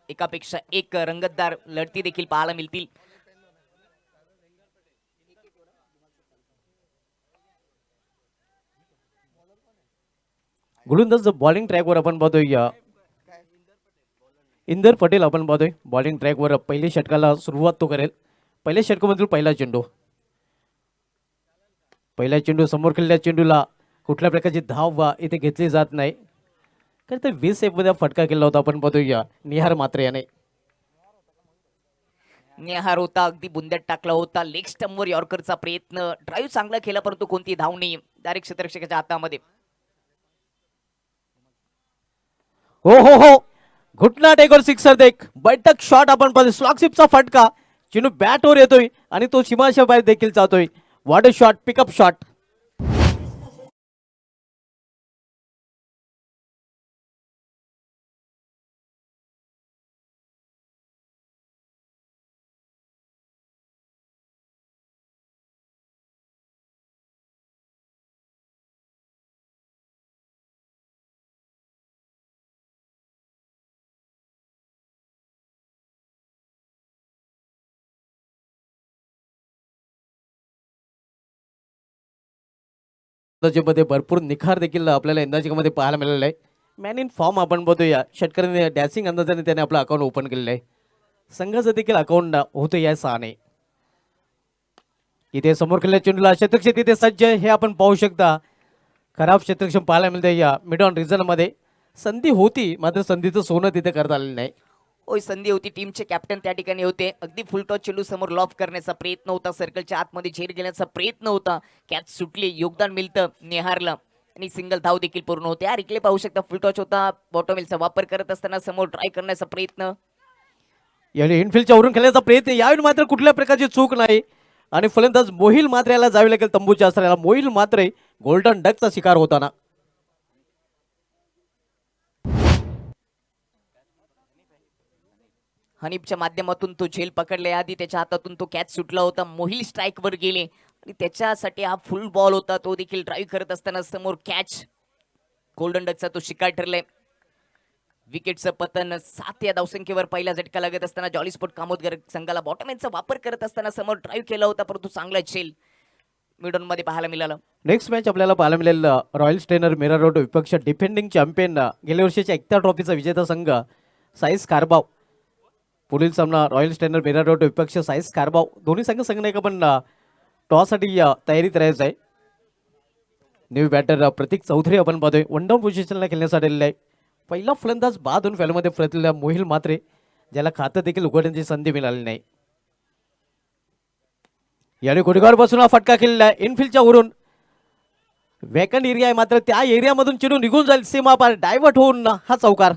एकापेक्षा एक रंगतदार लढती देखील पाहायला मिळतील. गोलंदाज बॉलिंग ट्रॅकवर आपण पाहतोय इंदर पटेल आपण पाहतोय बॉलिंग ट्रॅकवर पहिल्या षटकाला सुरुवात तो करेल. पहिल्या षटकामधील पहिला चेंडू, पहिला चेंडू समोर खेळलेल्या चेंडूला कुठल्या प्रकारची धाव इथे घेतली जात नाही, कारण तर 20 मध्ये फटका केला होता आपण पाहतोय निहार मात्रे याने. निहार होता, अगदी बुंद्यात टाकला होता. लेग स्टंपवर यॉर्करचा प्रयत्न, ड्राईव्ह चांगला केला परंतु कोणती धाव नाही. डायरेक्ट क्षेत्ररक्षकाच्या हातामध्ये. हो हो हो, घुटना टेकवर सिक्सर देख, बैठक शॉट आपण पाहतोय. स्लॉगशिपचा फटका, चेंडू बॅटवर येतोय आणि तो सीमाशा बाहेर देखील जातोय. Water shot, pickup shot. मध्ये भरपूर निखार देखील आपल्याला इंदाजिकामध्ये पाहायला मिळालेला आहे. मॅन इन फॉर्म आपण बघतोय षटकराने डॅसिंग अंदाजाने त्याने आपलं अकाउंट ओपन केलेलं आहे. संघाचं देखील अकाउंट होतं या 6ने. इथे समोर खेळल्या चेंडूला शतरक्षक तिथे सज्ज हे आपण पाहू शकता. खराब शतरक्षक पाहायला मिळते या मिड ऑन रिझन मध्ये. संधी होती मात्र संधीचं सोनं तिथे करता आलेलं नाही. ओय, संधी होती. टीमचे कॅप्टन त्या ठिकाणी होते. अगदी फुलटॉस चेंडू समोर लॉफ करण्याचा प्रयत्न होता. सर्कलच्या आतमध्ये झेर घेण्याचा प्रयत्न होता. कॅच सुटली, योगदान मिळतं निहारला आणि सिंगल धाव देखील पूर्ण होते. हा रिप्ले पाहू शकता. फुलटॉस होता. बॉटोमेलचा वापर करत असताना समोर ट्राय करण्याचा प्रयत्न. यावेळी इनफिल्डच्या वरून खेळण्याचा प्रयत्न, यावेळी मात्र कुठल्या प्रकारची चूक नाही आणि फलंदाज मोहिल मात्रे याला जावे लागेल तंबूच्या आसऱ्याला. मोहिल मात्रे गोल्डन डकचा शिकार होताना. हनीफच्या माध्यमातून तो झेल पकडल्या आधी त्याच्या हातातून तो कॅच सुटला होता. मोहिल स्ट्राईक वर गेले आणि त्याच्यासाठी हा फुल बॉल होता. तो देखील ड्राईव्ह करत असताना समोर कॅच. गोल्डन डकचा तो शिकार ठरलाय. विकेटचं पतन 7 या धावसंख्येवर पहिला झटका लागत असताना जॉली स्पोर्ट कामोदगर संघाला बॉटमॅनचा वापर करत असताना समोर ड्राईव्ह केला होता परंतु चांगला झेल मिडॉन मध्ये पाहायला मिळालं. नेक्स्ट मॅच आपल्याला पाहायला मिळेल रॉयल स्टेनर मीरा रोड विपक्ष डिफेंडिंग चॅम्पियन गेल्या वर्षीच्या एकता ट्रॉफीचा विजेता संघ साईस कारबाव. पुढील सामना रॉयल स्टेनर मीरा रोड विपक्ष साईस कारबाव. दोन्ही संघ संघनायक पण टॉस साठी तयारीत राहायचं आहे. न्यू बॅटर प्रतीक चौधरी आपण पाहतोय वन डाऊन पोझिशनला खेळण्यासाठी आलेला आहे. पहिला फलंदाज बाद होऊन फॅलमध्ये परतलेला मोहिल मात्रे, ज्याला खातं देखील उघडण्याची संधी मिळाली नाही. याने गुडगावर बसून हा फटका केलेला आहे. इनफिल्डच्या वरून वेकंड एरिया आहे मात्र त्या एरियामधून चेंडू निघून जाईल सीमा पार, डायव्हर्ट होऊन हा चौकार.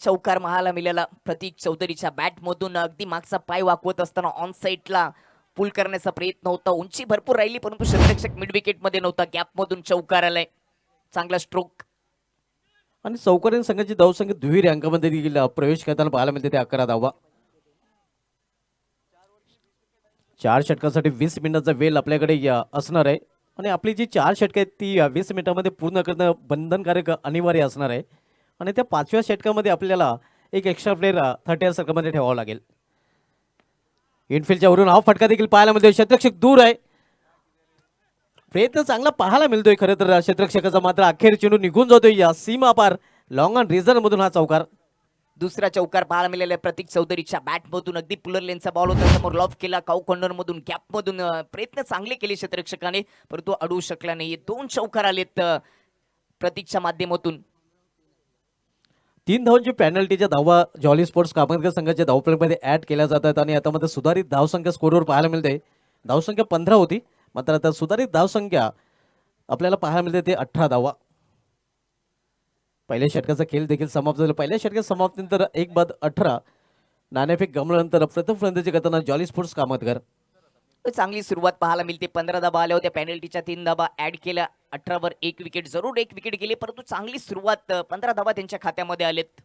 चौकार पाहायला मिळाला. प्रतीक चौधरीच्या बॅट मधून अगदी मागचा पाय वाकवत असताना ऑन साईडला पुल करण्याचा प्रयत्न होता. उंची भरपूर राहिली परंतु क्षेत्ररक्षक मिड विकेट मध्ये नव्हता. गॅप मधून चौकार आलाय. चांगला स्ट्रोक आणि चौकारीन संघाची धावसंख्या दुहेरी अंकामध्ये देखील प्रवेश करताना पाहायला मिळते ते 11 धावा. 4 षटकासाठी 20 मिनिटाचा वेळ आपल्याकडे असणार आहे आणि आपली जी 4 षटक आहेत ती 20 मिनिटांमध्ये पूर्ण करणं बंधनकारक अनिवार्य असणार आहे आणि त्या 5व्या षटकामध्ये आपल्याला एक एक्स्ट्रा प्लेअर 30 सर्कलमध्ये ठेवावं लागेल. इनफिल्डच्या वरून हा फटका देखील पाहायला मिळतोय. क्षेत्ररक्षक दूर आहे. प्रयत्न चांगला पाहायला मिळतोय खरं तर क्षेत्ररक्षकाचा, मात्र अखेर चेंडू निघून जातोय या सीमा पार. लॉंग ऑन रिझन मधून हा चौकार. दुसरा चौकार पाहायला मिळाला. प्रतीक चौधरीच्या बॅट मधून अगदी पुलर लेनचा बॉल होता. समोर लॉफ केला. काऊ कॉर्नर मधून गॅप मधून प्रयत्न चांगले केले क्षेत्ररक्षकाने परंतु अडवू शकला नाही. 2 चौकार आलेत प्रतीकच्या माध्यमातून. 3 धावांची पेनल्टीच्या धावा जॉली स्पोर्ट्स कामतकर संघाच्या धावफलकामध्ये ऍड केल्या जातात आणि आता मध्ये सुधारित धावसंख्या स्कोरवर पाहायला मिळते. धावसंख्या 15 होती मात्र आता सुधारित धावसंख्या आपल्याला पाहायला मिळते ते 18 धावा. पहिल्या षटकाचा खेळ देखील समाप्त झाला. पहिल्या षटकात समाप्तीनंतर 1-18 नाणेफेक गमल्यानंतर प्रथम फलंदाजी करताना जॉली स्पोर्ट्स कामतकर. चांगली सुरुवात पाहायला मिळते. 15 धाबा आल्या होत्या. पेनल्टीच्या 3 धाबा ऍड केल्या. 18 वर 1 विकेट, जरूर 1 विकेट गेली परंतु चांगली सुरुवात. 15 धाबा त्यांच्या खात्यामध्ये आलेत.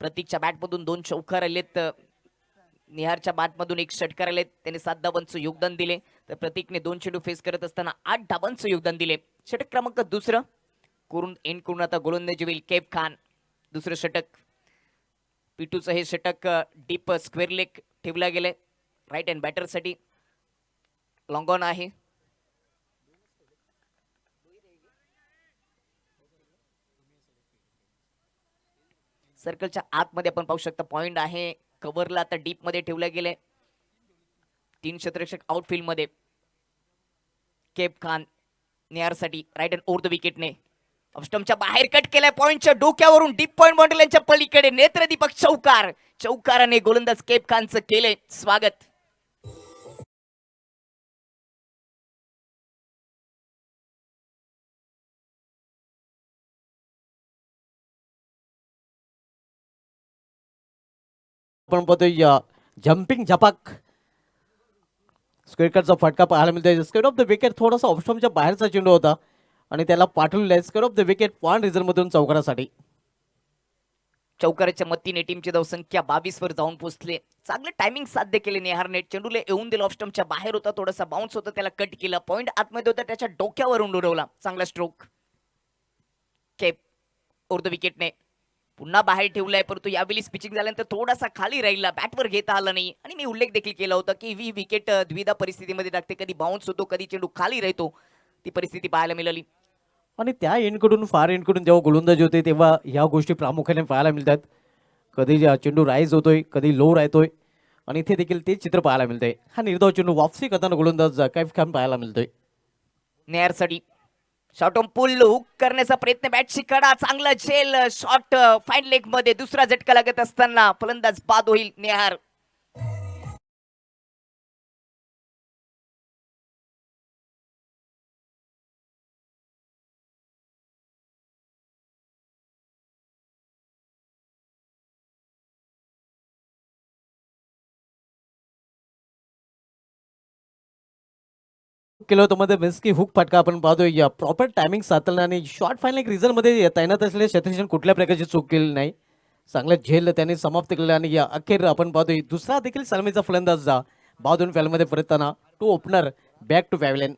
प्रतीकच्या बॅटमधून 2 चौकार आलेत. निहारच्या बॅटमधून 1 षटकार आलेत. त्याने 7 धाबांचं योगदान दिले तर प्रतीकने 2 चेंडू फेस करत असताना 8 धाबांचं योगदान दिले. षटक क्रमांक दुसरं करून एंड करून आता गोलंदाजी होईल कैफ खान. दुसरं षटक पिटूचं हे षटक डीप स्क्वेअर लेग ठेवला गेले राईट हँड बॅटरसाठी. लॉंग ऑन आहे. सर्कलच्या आतमध्ये आपण पाहू शकता पॉइंट आहे. कव्हरला आता डीप मध्ये ठेवले गेले. 3 क्षेत्ररक्षक आउटफील्ड मध्ये. कैफ खान नेहारसाठी राईट हँड ओव्हर द विकेटने ऑफस्टमच्या बाहेर कट केलाय. पॉइंटच्या डोक्यावरून डीप पॉइंट बाउंड्री लाईनच्या पलीकडे नेत्रदीपक चौकार. चौकाराने गोलंदाज कैफ खानचं केले स्वागत. आपण पाहतोय जम्पिंग झपाक स्क्वेअर कटचा फटका पाहायला मिळतोय. स्क्वेअर ऑफ द विकेट थोडासा ऑप्शनच्या बाहेरचा चेंडू होता आणि त्याला पाठवलेला आहे. Square of the wicket point result मधून चौकारासाठी. चौकाराच्या मतीने टीमची धावसंख्या 22 वर जाऊन पोहोचले. चांगले टायमिंग साध्य केले नेहारने. चेंडूला येऊन दिला ऑफस्टमच्या बाहेर होता. थोडासा बाउन्स होता त्याला कट केला. पॉइंट आतमध्ये होता त्याच्या डोक्यावरून उडवला. चांगला स्ट्रोक कैफ ओव्हर द विकेटने पुन्हा बाहेर ठेवलाय. परंतु यावेळी पिचिंग झाल्यानंतर थोडासा खाली राहिला. बॅटवर घेता आला नाही. आणि मी उल्लेख देखील केला होता की ही विकेट द्विधा परिस्थितीमध्ये टाकते. कधी बाउन्स होतो कधी चेंडू खाली राहतो. ती परिस्थिती पाहायला मिळाली. आणि त्या एंडकडून फार एंडकडून जेव्हा गोलंदाजी होते तेव्हा ह्या गोष्टी प्रामुख्याने पाहायला मिळतात. कधी चेंडू राईज होतोय कधी लो राहतोय आणि इथे देखील ते चित्र पाहायला मिळतंय. हा निर्धाव चेंडू वापसी करताना गोलंदाज कैफ खान पाहायला मिळतोय. नेहारसाठी शॉर्ट ऑन पुल हुक करण्याचा प्रयत्न. बॅटची कडा चांगला झेल शॉट फाईन लेग मध्ये. दुसरा झटका लागत असताना फलंदाज बाद होईल नेहार. केलं होतं मध्ये मिस्की हुक फटका आपण पाहतोय. प्रॉपर टायमिंग साधलं आणि शॉर्ट फायनल एक रिझल्ट मध्ये तैनात असलेले क्षेत्ररक्षण कुठल्या प्रकारची चूक केली नाही. चांगलं झेल त्यांनी समाप्त केलेलं आणि या अखेर आपण पाहतोय दुसरा देखील सलामीचा फलंदाज जा बादून फॅलमध्ये परतताना two opener back to pavilion.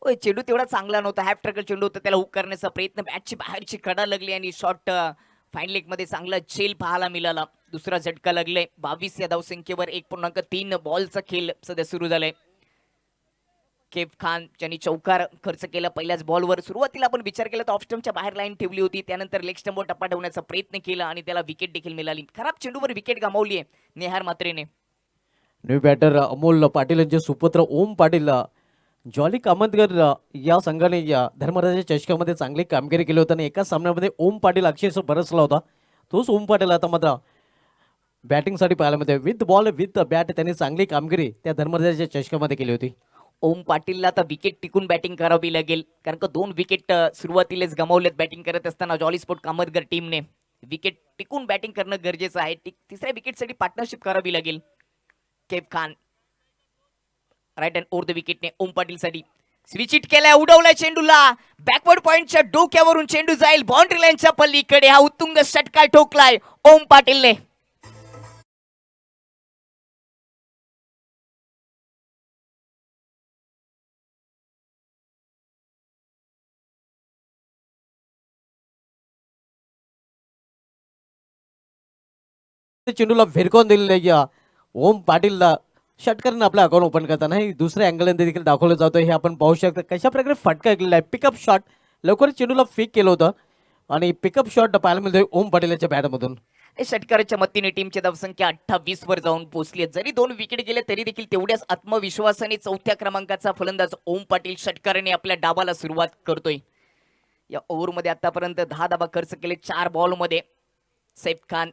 ओय चेंडू तेवढा चांगला नव्हता. हॅफ ट्रॅकल चेंडू होता. त्याला हुक करण्याचा प्रयत्न. बॅटची बाहेरची कडा लागली आणि शॉट फाईन लेग मध्ये चांगला झेल पाहायला मिळाला. दुसरा झटका लागलाय. 22 या धावसंख्येवर 1.3 बॉलचा खेळ सध्या सुरू झालाय. कैफ खान ज्यांनी चौकार खर्च केला पहिल्याच बॉलवर. सुरुवातीला आपण विचार केला तर ऑफस्टमच्या बाहेर लाईन ठेवली होती. त्यानंतर लेग स्टंपवर टप्पा ठेवण्याचा प्रयत्न केला आणि त्याला विकेट देखील मिळाली. खराब चेंडूवर विकेट गमावली आहे नेहार मात्रेने. न्यू बॅटर अमोल पाटील यांचे सुपुत्र ओम पाटील जॉली कामतकर या संघाने या धर्मराजा चषकामध्ये चांगली कामगिरी केली होती आणि एका सामन्यामध्ये ओम पाटील अक्षरशः बरसला होता. तोच ओम पाटील आता मात्र बॅटिंगसाठी पाहायला मिळते. विथ बॉल विथ बॅट त्यांनी चांगली कामगिरी त्या धर्मराजाच्या चषकामध्ये केली होती. ओम पाटीलला आता विकेट टिकून बॅटिंग करावी लागेल. कारण का 2 विकेट सुरुवातीलाच गमावलेत बॅटिंग करत असताना जॉली स्पोर्ट कामतगर टीमने. विकेट टिकून बॅटिंग करणं गरजेचं आहे. तिसऱ्या विकेटसाठी पार्टनरशिप करावी लागेल. Kaif Khan right hand over the विकेटने ओम पाटीलसाठी स्विच इट केलाय. उडवलाय चेंडूला. बॅकवर्ड पॉइंटच्या डोक्यावरून चेंडू जाईल बाउंड्री लाईनच्या पलीकडे. हा उत्तुंग षटकार ठोकलाय ओम पाटीलने. चेंडूला फिरकून दिलेल्या ओम पाटीलला षटकाराने आपलं अकाउंट ओपन करताना हे दुसऱ्या अँगल देखील दाखवलं जातं. हे आपण पाहू शकता कशा प्रकारे फटका केलेला आहे. पिकअप शॉट लवकरच चेंडूला फेक केलं होतं आणि पिकअप शॉट पाहायला मिळतोय ओम पाटीलच्या बॅटमधून. षटकाराच्या मतीने टीमची धावसंख्या 28 वर जाऊन पोहोचली. जरी 2 विकेट गेले तरी देखील तेवढ्याच आत्मविश्वासाने चौथ्या क्रमांकाचा फलंदाज ओम पाटील षटकाराने आपल्या डावाला सुरुवात करतोय. या ओव्हरमध्ये आतापर्यंत 10 धावा खर्च केले 4 बॉलमध्ये. सैफ खान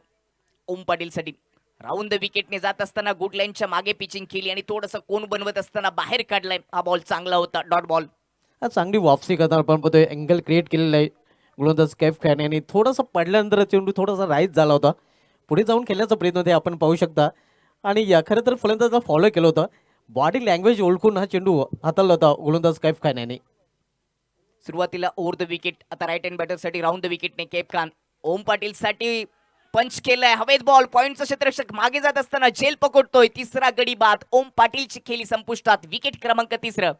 ओम पाटीलसाठी राऊंड द विकेटने जात असताना गुड लाईनच्या मागे पिचिंग केली आणि थोडंसं कोण बनवत असताना बाहेर काढलाय. हा बॉल चांगला होता डॉट बॉल. चांगली वापसी करताना आपण पाहतोय अँगल क्रिएट केलेला आहे गोलंदाज कैफ खान यांनी. थोडासा पडल्यानंतर चेंडू थोडासा राईज झाला होता. पुढे जाऊन खेळण्याचा प्रयत्न ते आपण पाहू शकता आणि या खरं तर फलंदाजला फॉलो केलं होतं. बॉडी लँग्वेज ओळखून हा चेंडू हाताळला होता गोलंदाज कैफ खान यांनी. सुरुवातीला ओव्हर द विकेट. आता राईट हँड बॅटरसाठी राऊंड द विकेटने कैफ खान ओम पाटील साठी पंच केलाय. हवेत बॉल. पॉइंटचा क्षेत्ररक्षक मागे जात असताना झेल पकडतोय. तिसरा गडी बाद. ओम पाटीलची खेळी संपुष्टात. विकेट क्रमांक 3.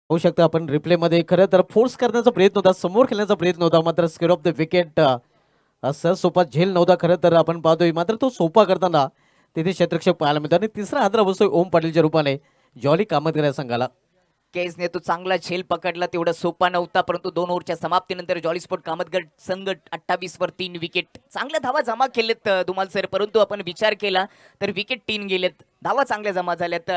होऊ शकतं आपण रिप्लेमध्ये खरं तर फोर्स करण्याचा प्रयत्न होता, समोर खेळण्याचा प्रयत्न होता, मात्र स्केर ऑफ द विकेट असं सोपा झेल नव्हता खरं तर आपण पाहतोय, मात्र तो सोपा करताना तिथे क्षेत्ररक्षक पाहायला मिळतो आणि तिसरा हादरा बसतोय ओम पाटीलच्या रूपाने जॉली कामतकर या संघाला. केसने तो चांगला झेल पकडला, तेवढा सोपा नव्हता, परंतु 2 ओव्हरच्या समाप्तीनंतर जॉली स्पोर्ट कामतगड संघ 28 वर 3 विकेट. चांगल्या धावा जमा केलेत धुमाल सर, परंतु आपण विचार केला तर विकेट 3 गेलेत, धावा चांगल्या जमा झाल्यात.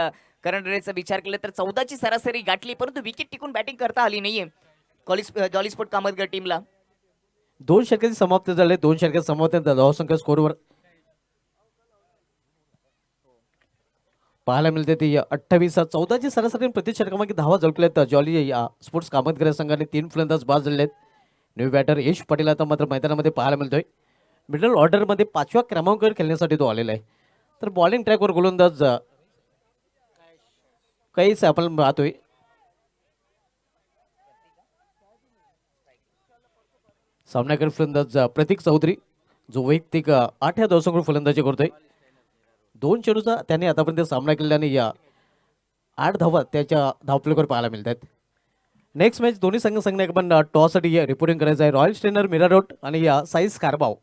करण रेचा विचार केला तर 14ची सरासरी गाठली, परंतु विकेट टिकून बॅटिंग करता आली नाहीये जॉली स्पोर्ट कामतगड टीमला. 2 षटकांची समाप्ती झाली, 2 षटकात समाप्ती धावसंख्या स्कोरवर पाहायला मिळते ती 28. 14ची सरासरी प्रति षटकामागे धावा झळकल्यात जॉली स्पोर्ट्स कामतकर संघाने. 3 फलंदाज बाद झालेले आहेत. न्यू बॅटर यश पाटील आता मात्र मैदानामध्ये पाहायला मिळतोय. मिडल ऑर्डरमध्ये 5व्या क्रमांकावर खेळण्यासाठी तो आलेला आहे. तर बॉलिंग ट्रॅकवर गोलंदाज काहीच आपण पाहतोय. सामन्याकडे फलंदाज प्रतीक चौधरी जो वैयक्तिक 8 या धावसंख्येवर फलंदाजी करतोय. 2 चेंडूचा त्याने आतापर्यंत सामना केल्याने या 8 धावा त्याच्या धावफलकावर पाहायला मिळतात. नेक्स्ट मॅच दोन्ही संघ आपण टॉससाठी रिपोर्टिंग करायचं आहे. रॉयल स्टेनर मीरा रोड आणि या साईज कारबाव.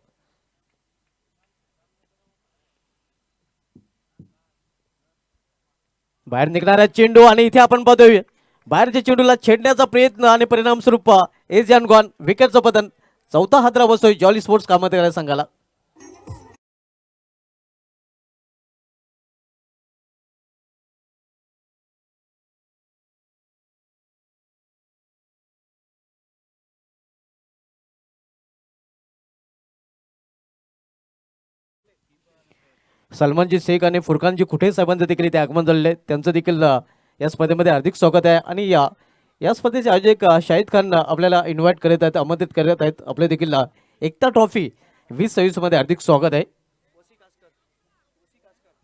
बाहेर निघणारा चेंडू आणि इथे आपण पाहतोय बाहेरच्या चेंडूला छेडण्याचा प्रयत्न आणि परिणामस्वरूप एजन गॉन विकेटचं पतन. चौथा हादरा बसतोय जॉली स्पोर्ट्स कामतकर संघाला. सलमानजी शेख आणि फुरकानजी खुटे साहेबांचं देखील इथे आगमन झालेलं आहे. त्यांचं देखील या स्पर्धेमध्ये हार्दिक स्वागत आहे. आणि या स्पर्धेचे आयोजक शाहिद खान आपल्याला इन्व्हाइट करत आहेत, आमंत्रित करत आहेत. आपले देखील एकता ट्रॉफी 2026 मध्ये हार्दिक स्वागत आहे.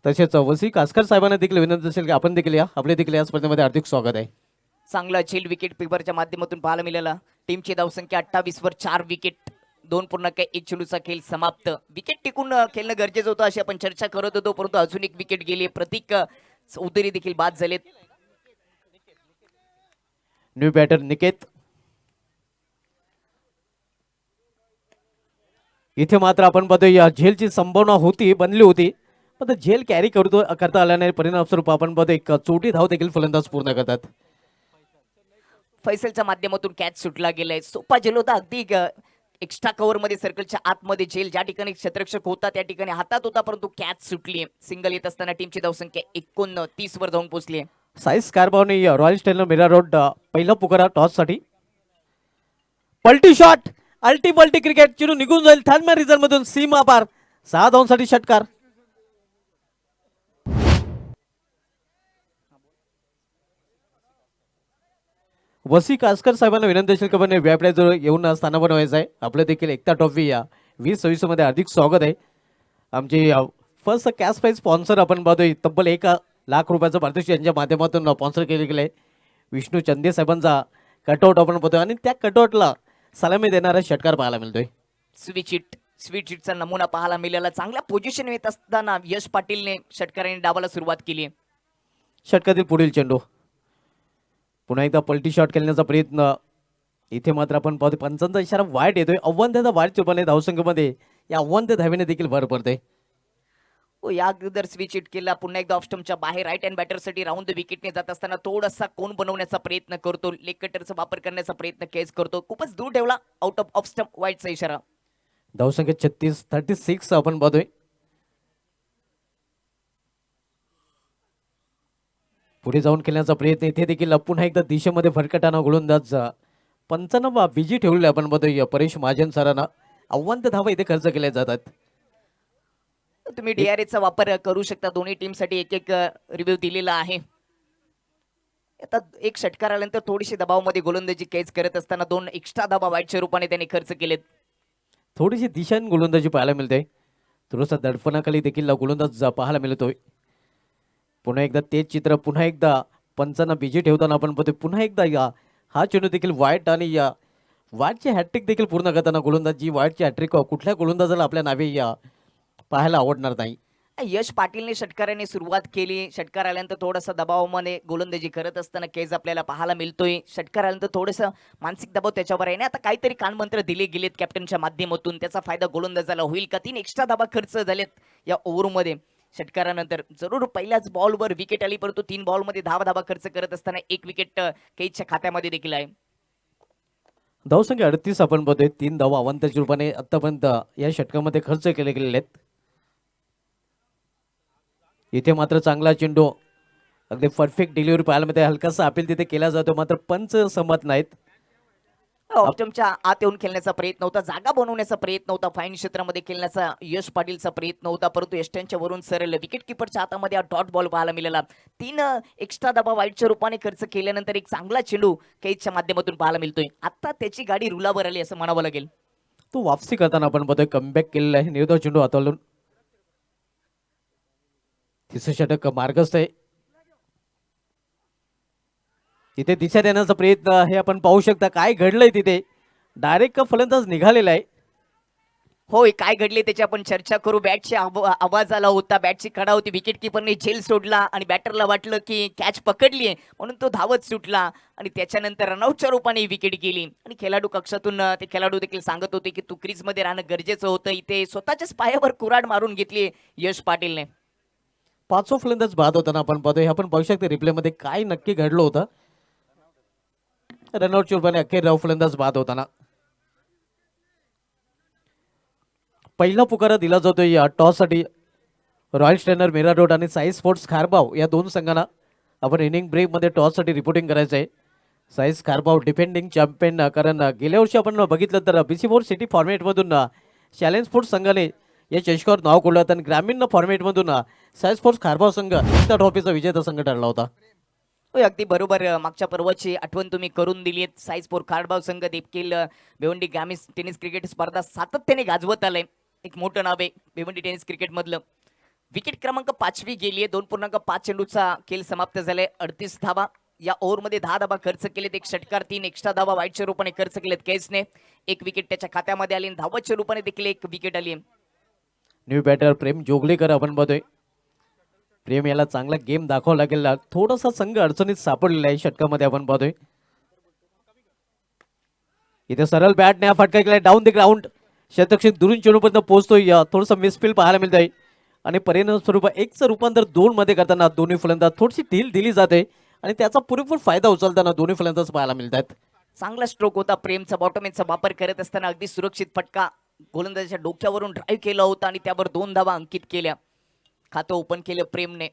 तसेच वसी कासकर साहेबांना देखील विनंती असेल की आपण देखील या, आपले देखील या स्पर्धेमध्ये हार्दिक स्वागत आहे. चांगला झेल विकेट पेपरच्या माध्यमातून पाहायला मिळाला. टीमची धावसंख्या 28 वर 4 विकेट, 2.1 चेंडूचा खेळ समाप्त. विकेट टिकून खेळणं गरजेचं होतं अशी आपण चर्चा करत होतो, परंतु अजून एक विकेट गेली. प्रतीक चौधरी देखील बाद झालेत. New batter Niket. इथे मात्र आपण पाहतोय या झेलची संभावना होती, बनली होती, पण झेल कॅरी करता आला नाही. परिणामस्वरूप आपण पाहतो एक चोटी धाव देखील फलंदाज पूर्ण करतात. फैसलच्या माध्यमातून कॅच सुटला गेलाय. सोपा झेल होता अगदी. एक्स्ट्रा कव्हर मध्ये सर्कलच्या आतमध्ये झेल ज्या ठिकाणी क्षेत्ररक्षक होता त्या ठिकाणी हातात होता, परंतु कॅच सुटली. सिंगल येत असताना टीमची धावसंख्या 29 वर जाऊन पोहोचली. साईज कारबावने रॉयल स्टेनर मीरा रोड पहिला पुकारा टॉस साठी. पलटी शॉट, अल्टी पलटी क्रिकेट, चिरू निघून जाईल थर्ड मॅन रिझल्ट मधून सीमा पार. 6 धावांसाठी षटकार. वसी कासकर साहेबांना विनंती असेल की आपण व्यापड्याजवळ येऊन स्थान बनवायचं आहे. आपलं देखील एकता ट्रॉफी या 2026 मध्ये हार्दिक स्वागत आहे. आमची फर्स्ट कॅश प्राइज स्पॉन्सर आपण पाहतोय तब्बल 1 लाख रुपयाचं भारतीय यांच्या माध्यमातून स्पॉन्सर केले गेले. विष्णू चंदे साहेबांचा कटआउट आपण पाहतोय आणि त्या कटआउटला सलामी देणारा षटकार पाहायला मिळतोय. स्वीट हिटचा नमुना पाहायला मिळाला. चांगल्या पोझिशन येत असताना यश पाटीलने षटकाराने डावाला सुरुवात केली. षटकातील पुढील चेंडू पुन्हा एकदा पलटी शॉट खेळण्याचा प्रयत्न. इथे मात्र आपण पाहतो पंचांचा इशारा वाईट येतोय. अव्वल वाईट चुपाने धावसंख्येमध्ये या अव्वल धावेने देखील भर पडते. या अगोदर स्विच हिट केला. पुन्हा एकदा ऑफ स्टंपच्या बाहेर राईट हँड बॅटरसाठी राऊंड द विकेटने जात असताना थोडासा कोण बनवण्याचा प्रयत्न करतो. लेग कटरचा वापर करण्याचा प्रयत्न केस करतो. खूपच दूर ठेवला. आउट ऑफ स्टंप वाईटचा इशारा. धावसंख्या 36 आपण पाहतोय. पुढे जाऊन खेळण्याचा प्रयत्न. इथे देखील पुन्हा एकदा दिशेमध्ये भरकटाना गोलंदाज 95 विजी ठेवलेले आपण पाहतोय परेश महाजन सरांना. अव्वल धावा इथे खर्च केल्या जातात. तुम्ही डीआरएचा वापर करू शकता. दोन्ही टीम साठी एक रिव्ह्यू दिलेला आहे. आता एक षटकार आल्यानंतर थोडीशी दबावामध्ये गोलंदाजी कॅच करत असताना 2 एक्स्ट्रा धावा वाईटच्या रूपाने त्यांनी खर्च केलेत. थोडीशी दिशान गोलंदाजी पाहायला मिळते. थोडासा दडपणाखाली देखील गोलंदाज पाहायला मिळतोय. पुन्हा एकदा तेच चित्र. पुन्हा एकदा 95 विजी ठेवताना आपण पाहतोय. पुन्हा एकदा हा चेंडू देखील वाईट आणि वाईटची हॅट्रिक देखील पूर्ण करताना गोलंदाज. जी वाईटची हॅट्रिक कुठल्या गोलंदाजाला आपल्या नावे पाहायला आवडणार नाही. यश पाटीलने षटकाराने सुरुवात केली. षटकार आल्यानंतर थोडासा दबावामध्ये गोलंदाजी करत असताना केज आपल्याला पाहायला मिळतोय. षटकार आल्यानंतर थोडंसं मानसिक दबाव त्याच्यावर आहे ना. आता काहीतरी कानमंत्र दिले गेलेत कॅप्टनच्या माध्यमातून. त्याचा फायदा गोलंदाजाला होईल का? 3 एक्स्ट्रा धाबा खर्च झालेत या ओव्हरमध्ये. षटकारानंतर जरूर पहिल्याच बॉलवर विकेट आली, परंतु 3 बॉलमध्ये धावा खर्च करत असताना 1 विकेट केजच्या खात्यामध्ये देखील आहे. धावसंख्या 38 आपण बघतोय. 3 धावा अवांतर रूपाने आतापर्यंत या षटकामध्ये खर्च केले गेलेले आहेत. इथे मात्र चांगला चेंडू, अगदी परफेक्ट डिलिव्हरी पाहायला मिळते. हलकासा अपील तिथे केला जातो, मात्र पंच सहमत नाहीत. ऑप्टमच्या आत येऊन खेळण्याचा प्रयत्न होता, जागा बनवण्याचा प्रयत्न होता, फाईन क्षेत्रामध्ये खेळण्याचा यश पाटीलचा प्रयत्न होता, परंतु यष्ट्यांच्या वरून सरळ विकेट किपरच्या हातामध्ये हा डॉट बॉल पाहायला मिळाला. 3 एक्स्ट्रा धाबा वाईटच्या रूपाने खर्च केल्यानंतर एक चांगला चेंडू केजच्या माध्यमातून पाहायला मिळतोय. आता त्याची गाडी रुलावर आली असं म्हणावं लागेल. तो वापसी करताना आपण बघतोय कमबॅक केलेला आहे. निर्धाव चेंडू हाताळून तिसरं षटक मार्गस्थ आहे. इथे दिशा देण्याचा प्रयत्न हे आपण पाहू शकता. काय घडलंय तिथे, डायरेक्ट फलंदाज निघालेला आहे. होय, काय घडले त्याची आपण चर्चा करू. बॅटची आवाज आला होता, बॅटची कडा होती, विकेट किपरने झेल सोडला आणि बॅटरला वाटलं की कॅच पकडली आहे म्हणून तो धावत सुटला आणि त्याच्यानंतर रनआउटच्या रूपाने विकेट गेली. आणि खेळाडू कक्षातून ते खेळाडू देखील सांगत होते की तू क्रीजमध्ये राहणं गरजेचं होतं. इथे स्वतःच्याच पायावर कुऱ्हाड मारून घेतली यश पाटीलने. 5 फलंदाज बाद होताना आपण पाहतोय. आपण पाहू शकतो रिप्लेमध्ये काय नक्की घडलं होतं. रनआउटच्या रूपाने अखेर फलंदाज बाद होताना पहिला पुकारा दिला जातो या टॉस साठी. रॉयल स्टेनर मीरा रोड आणि साई स्पोर्ट्स खारबाव या दोन संघांना आपण इनिंग ब्रेक मध्ये टॉस साठी रिपोर्टिंग करायचं आहे. साई खारबाव डिफेंडिंग चॅम्पियन, कारण गेल्या वर्षी आपण बघितलं तर BC4 सिटी फॉर्मॅट मधून चॅलेंज स्पोर्ट्स संघाने या चषकावर नाव कोरलं आणि ग्रामीण फॉर्मॅट मधून साई स्पोर्ट्स खारबाव संघ त्या ट्रॉफीचा विजेता संघ ठरला होता. होय, अगदी बरोबर. मागच्या पर्वाची आठवण तुम्ही करून दिली. साईजपूर खारबाव संघ देखील भिवंडी ग्रामीण टेनिस क्रिकेट स्पर्धा सातत्याने गाजवत आलंय. एक मोठं नाव आहे भिवंडी टेनिस क्रिकेट मधलं. विकेट क्रमांक 5वी गेली आहे. 2.5 चेंडूचा खेळ समाप्त झालाय. 38 धावा या ओव्हरमध्ये 10 धावा खर्च केलेत. एक षटकार, 3 एक्स्ट्रा धावा वाईटच्या रूपाने खर्च केलेत केसने. 1 विकेट त्याच्या खात्यामध्ये आली. धावाच्या रूपाने देखील 1 विकेट आली. न्यू बॅटर प्रेम जोगलेकर आपण बघतोय. प्रेम याला चांगला गेम दाखवावा लागेल. थोडासा संघ अडचणीत सापडलेला आहे षटकामध्ये आपण पाहतोय. इथे सरळ बॅटने हा फटका केलाय डाऊन द ग्राउंड. शतक्षक दुरून चेंडूपर्यंत पोहोचतोय. थोडंसं मिसफील पाहायला मिळत आहे आणि परिणाम स्वरूप 1चं रूपांतर 2 मध्ये करताना दोन्ही फलंदाज थोडीशी ढील दिली जाते आणि त्याचा पुरेपूर फायदा उचलताना दोन्ही फलंदाज पाहायला मिळतात. चांगला स्ट्रोक होता प्रेमचा. बॉटमचा वापर करत असताना अगदी सुरक्षित फटका गोलंदाजाच्या डोक्यावरून ड्राईव्ह केला होता आणि त्यावर 2 धावा अंकित केल्या. खातं ओपन केलं प्रेमने.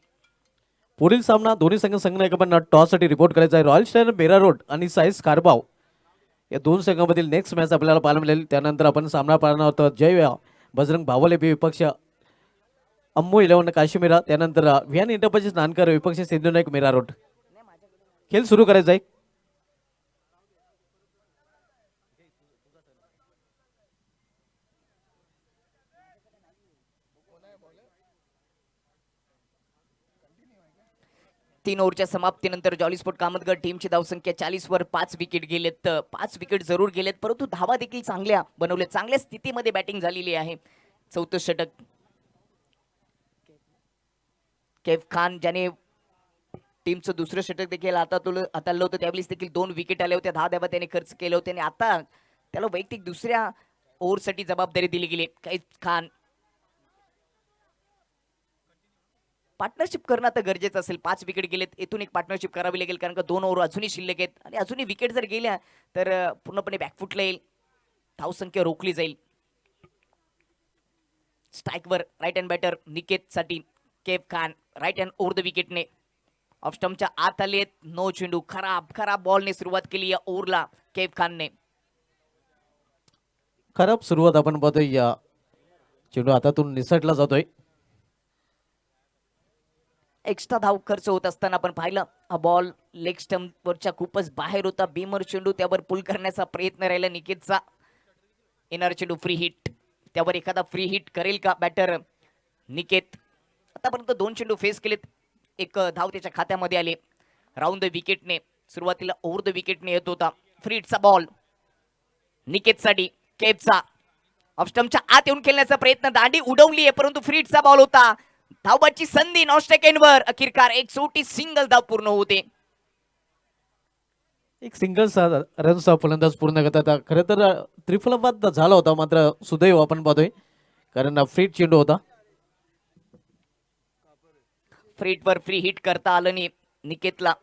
पुढील सामना दोन्ही संघांना टॉस साठी रिपोर्ट करायचा आहे. रॉयल स्टेनर मीरा रोड आणि साईस खारबाव या दोन संघांमधील नेक्स्ट मॅच आपल्याला पाहायला मिळेल. त्यानंतर आपण सामना पाहणार आहोत जय बजरंग भावले विपक्ष अम्मू 11 काश्मीरा. त्यानंतर व्हियान इंटरप्राइजेस नानकर विपक्ष सिंधुनायक मीरा रोड. खेळ सुरू करायचा आहे. तीन ओव्हरच्या समाप्तीनंतर जॉली स्पोर्ट कामतगड टीमची धावसंख्या 40 वर 5 विकेट गेलेत. 5 विकेट जरूर गेलेत, परंतु धावा देखील चांगल्या बनवल्या. चांगल्या स्थितीमध्ये बॅटिंग झालेली आहे. 4थं षटक कैफ खान ज्याने टीमचं दुसरं षटक देखील हाताळलं होतं. त्यावेळेस देखील 2 विकेट आल्या होत्या. 10 धावा त्याने खर्च केले होते आणि आता त्याला वैयक्तिक दुसऱ्या ओव्हरसाठी जबाबदारी दिली गेली. कैफ खान पार्टनरशिप करणं आता गरजेचं असेल. 5 विकेट गेलेत, येथून एक पार्टनरशिप करावी लागेल, कारण का 2 ओव्हर अजूनही शिल्लक आहेत आणि अजूनही विकेट जर गेल्या तर पूर्णपणे बॅकफुटला येईल. धावसंख्या रोखली जाईल. स्ट्राईकवर राईट हँड बॅटर निकेत साठी Kaif Khan right hand over the विकेटने ऑफ स्टंपच्या आत आलेत. नो चेंडू. खराब बॉलने सुरुवात केली या ओव्हरला कैफ खानने. खराब सुरुवात आपण पाहतोय. या चेंडू हातातून निसटला जातोय. एक्स्ट्रा धाव खर्च होत असताना आपण पाहिलं हा बॉल लेग स्टंप वरच्या खूपच बाहेर होता. बीमर चेंडू त्यावर पुल करण्याचा प्रयत्न राहिला निकेतचा. येणार चेंडू फ्री हिट. त्यावर एखादा फ्री हिट करेल का बॅटर निकेत. आतापर्यंत 2 चेंडू फेस केलेत. एक धाव त्याच्या खात्यामध्ये आले. राऊंड द विकेटने सुरुवातीला ओव्हर द विकेटने येत होता. फ्री हिटचा बॉल निकेतसाठी. कैफचा ऑफ स्टंपच्या आत येऊन खेळण्याचा प्रयत्न. दांडी उडवली आहे, परंतु फ्री हिटचा बॉल होता. धावबाची संधी नॉस्टेकेनवर अखेरकार एक सोटी सिंगल धाव पूर्ण होते. एक सिंगल रनचा फलंदाज पूर्ण करतात. खरं तर त्रिफलपात झाला होता, मात्र सुदैव आपण पाहतोय कारण फ्रीट चेंडू होता. फ्रीटवर फ्री हिट करता आलं नाही. निकेतला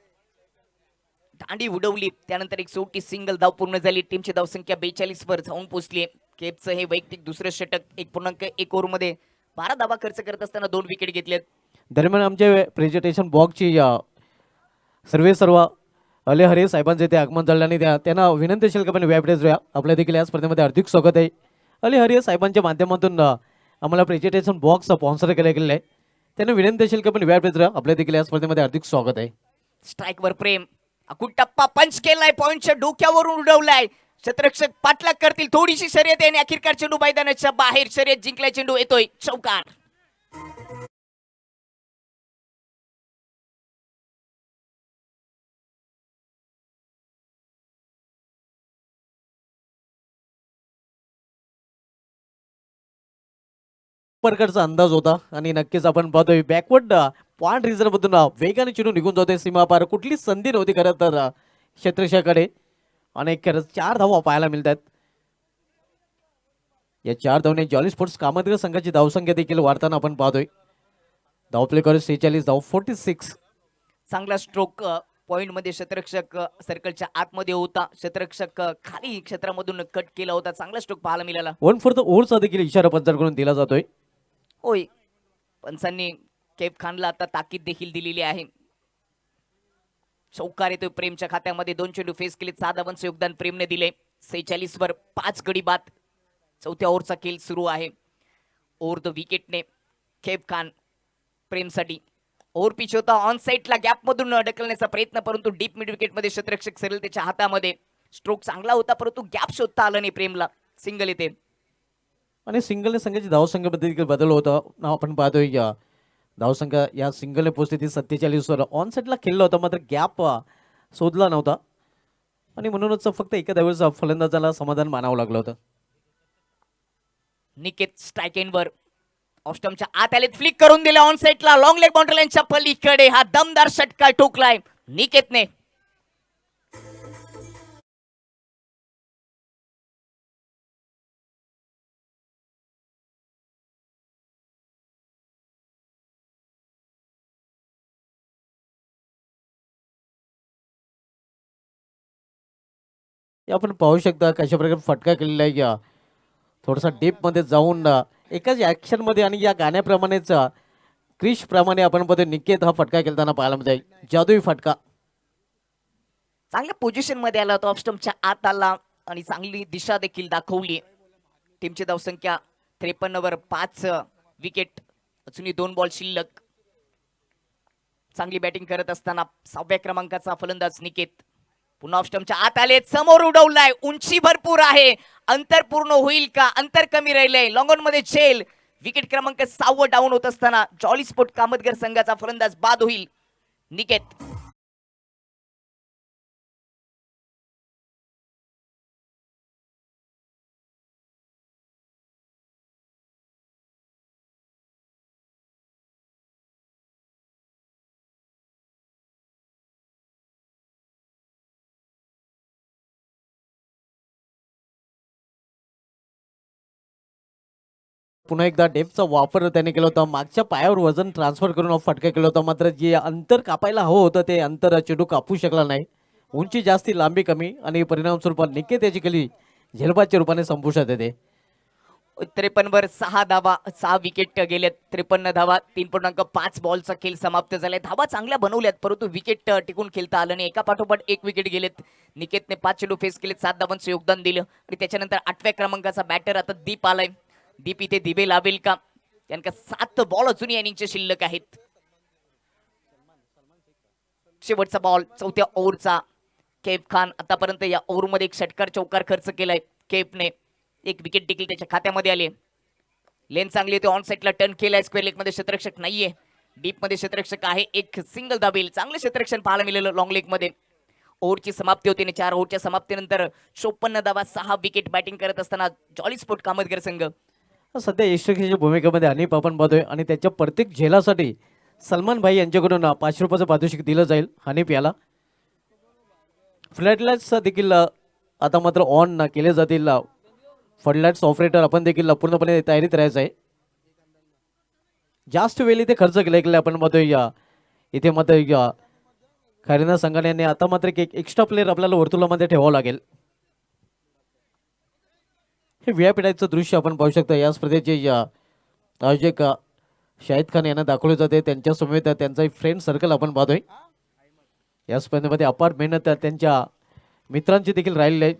दांडी उडवली, त्यानंतर एक सोटी सिंगल धाव पूर्ण झाली. टीमची धावसंख्या 42 वर जाऊन पोहोचली. केपचं हे वैयक्तिक दुसरं षटक. 1.1 ओव्हरमध्ये 12 धावा खर्च करत असताना 2 विकेट घेतलेत. दरम्यान आमचे प्रेझेंटेशन बॉक्सची सर्व अले हरे साहेबांचे ते आगमन झाल्याने त्यांना विनंती असेल की आपण व्यापडेच राहा. आपल्या देखील या स्पर्धेमध्ये हार्दिक स्वागत आहे. अले हरे साहेबांच्या माध्यमातून आम्हाला प्रेझेंटेशन बॉक्स स्पॉन्सर केले गेले आहे. त्यांना विनंती असेल की आपण व्यापडेच राहा. आपल्या देखील या स्पर्धेमध्ये हार्दिक स्वागत आहे. स्ट्राईकवर प्रेम अकुट टप्पा पंच केलाय, पॉइंटच्या डोक्यावरून उडवलाय. क्षेत्ररक्षक पाठलाग करतील, थोडीशी शर्यत आहे आणि अखेरकार चेंडू मैदानाच्या बाहेर. शर्यत जिंकलाय, चेंडू येतोय चौकार. प्रकारचा अंदाज होता आणि नक्कीच आपण पाहतोय बॅकवर्ड पॉइंट रिझर्व मधून वेगाने चेंडू निघून जातोय सीमा पार. कुठलीच संधी नव्हती खरं तर क्षेत्रक्षकाकडे आणि खरंच 4 धावा पाहायला मिळतात. या 4 धावने जॉली स्पोर्ट्स कामतगर संघाची धावसंख्या देखील वाढताना आपण पाहतोय. धाव प्ले करून 46 धाव 46. चांगला स्ट्रोक पॉइंट मध्ये क्षेत्ररक्षक सर्कलच्या आतमध्ये होता. क्षेत्ररक्षक खाली क्षेत्रामधून कट केला होता. चांगला स्ट्रोक पाहायला मिळाला. 1 फॉर द ओव्हरचा देखील इशारा पंचांकडून दिला जातोय. होय, पंचांनी केप खानला आता ताकीद देखील दिलेली आहे. चौकार येतोय प्रेमच्या खात्यामध्ये. 2 चेंडू फेस केले, 7 धावांचे योगदान प्रेमने दिले. 46 वर 5 गडी बाद. चौथ्या ओव्हरचा खेळ सुरू आहे. ओव्हर द विकेटने केप खान प्रेमसाठी. ओव्हर पिच होता ऑन साईडला, गॅप मधून ढकलण्याचा प्रयत्न, परंतु डीप मिड विकेट मध्ये क्षेत्ररक्षक सरळ त्याच्या हातामध्ये. स्ट्रोक चांगला होता, परंतु गॅप शोधता आला नाही प्रेमला. सिंगल येते आणि सिंगलने संघाची धावसंख्येमध्ये देखील बदल होता. आपण पाहतोय धावसंख्या या सिंगलने पोहोचली ती 47 वर. ऑन साईडला खेळला होता, मात्र गॅप शोधला नव्हता आणि म्हणूनच फक्त एका धावेचा फलंदाजाला समाधान मानावं लागलं होतं. निकेत स्ट्राईक एंडवर ऑस्टमच्या आत आले, फ्लिक करून दिला ऑन साईडला. लॉंग लेग बाउंड्री लाईनच्या पलीकडे हा दमदार षटकार ठोकलाय निकेतने. हे आपण पाहू शकता कशा प्रकारे फटका केलेला आहे. थोडासा डीप मध्ये जाऊन एकाच ऍक्शन मध्ये आणि या गाण्याप्रमाणेच क्रिश प्रमाणे आपण पाहतो निकेत हा फटका खेळताना पाहायला मिळत आहे. जादुई फटका. चांगल्या पोझिशन मध्ये आला तो, ऑफस्टम्पच्या आत आला आणि चांगली दिशा देखील दाखवली. टीमची धावसंख्या 53 वर 5 विकेट, अजूनही 2 बॉल शिल्लक. चांगली बॅटिंग करत असताना 6व्या क्रमांकाचा फलंदाज निकेत. पुन्हा ऑफस्टम्पच्या आत आले, समोर उडवलाय. उंची भरपूर आहे, अंतर पूर्ण होईल का? अंतर कमी राहिलंय. लॉंगॉन मध्ये झेल. विकेट क्रमांक 6 डाऊन होत असताना जॉली स्पोर्ट कामतगर संघाचा फलंदाज बाद होईल. निकेत पुन्हा एकदा डेपचा वापर त्याने केला होता. मागच्या पायावर वजन ट्रान्सफर करून हा फटका केला होता, मात्र जे अंतर कापायला हवं होतं ते अंतर चेंडू कापू शकला नाही. उंची जास्ती, लांबी कमी आणि परिणाम स्वरूपात निकेत याची केली झेलबादच्या रूपाने संपुष्टात येते. 53 वर 6 धावा, 6 विकेट गेलेत. 53 धावा, 3.5 बॉलचा खेळ समाप्त झालाय. धावा चांगल्या बनवल्यात, परंतु विकेट टिकून खेळता आलं नाही. एका पाठोपाठ 1 विकेट गेलेत. निकेतने 5 चेंडू फेस केले, 7 धावांचं योगदान दिलं आणि त्याच्यानंतर 8व्या क्रमांकाचा बॅटर आता दीप आलाय. दीप इथे दिवे लावेल का? त्यांना 7 बॉल अजून या इनिंगचे शिल्लक आहेत. शेवटचा बॉल 4थ्या ओव्हरचा. केप खान आतापर्यंत या ओव्हरमध्ये एक षटकार चौकार खर्च केलाय. केपने 1 विकेट देखील त्याच्या खात्यामध्ये आले. लेन चांगली होती, ऑन साईडला टर्न केलाय. स्क्वेअर लेग मध्ये क्षेत्ररक्षक नाहीये, डीप मध्ये क्षेत्ररक्षक आहे. एक सिंगल दाबेल, चांगलं क्षेत्ररक्षण पाहायला मिळालं लॉंग लेग मध्ये. ओव्हरची समाप्ती होती आणि 4 ओव्हरच्या समाप्तीनंतर 54 धावा, 6 विकेट बॅटिंग करत असताना जॉली स्पोर्ट कामतगर संघ. सध्या यशस्वीच्या भूमिकेमध्ये हनीफ आपण पाहतोय आणि त्याच्या प्रत्येक झेलासाठी सलमान भाई यांच्याकडून 500 रुपयाचं पारितोषिक दिलं जाईल हनीफ याला. फ्लडलाईट्स देखील आता मात्र ऑन केले जातील. फ्लडलाईट्स ऑपरेटर आपण देखील पूर्णपणे तयारीत राहायचं आहे. जास्त वेळ इथे खर्च केला गेला आपण पाहतोय इथे मात्र खैरना संघाने यांनी आता मात्र एक एक्स्ट्रा प्लेअर आपल्याला वर्तुळामध्ये ठेवावं लागेल. हे व्यापीठाचं दृश्य आपण पाहू शकता. या स्पर्धेचे आयोजक शाहिद खान यांना दाखवले जाते. त्यांच्या समेत त्यांचा एक फ्रेंड सर्कल आपण पाहतोय. या स्पर्धेमध्ये अपार मेहनत त्यांच्या मित्रांची देखील राहिलेली आहे.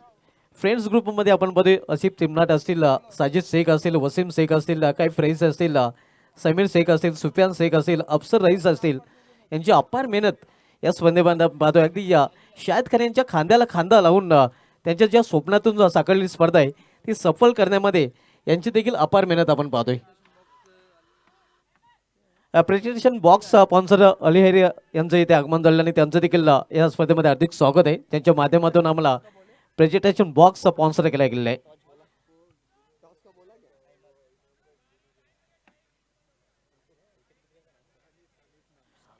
फ्रेंड्स ग्रुपमध्ये आपण पाहतोय असिफ तिमनाट असतील, साजिद शेख असतील, वसीम शेख असतील, काही फ्रेंड्स असतील, समीर शेख असतील, सुफियान शेख असतील, अफसर रईस असतील, यांची अपार मेहनत या स्पर्धेमध्ये पाहतोय. अगदी शाहिद खान यांच्या खांद्याला खांदा लावून त्यांच्या ज्या स्वप्नातून साकारलेली स्पर्धा आहे ती सफल करण्यामध्ये यांची देखील अपार मेहनत आपण पाहतोय. Presentation box sponsor Ali Harry यांचं इथे आगमन झालं आणि त्यांचं देखील या स्पर्धेमध्ये हार्दिक स्वागत आहे. त्यांच्या माध्यमातून आम्हाला प्रेझेंटेशन बॉक्स स्पॉन्सर केला गेलेला आहे.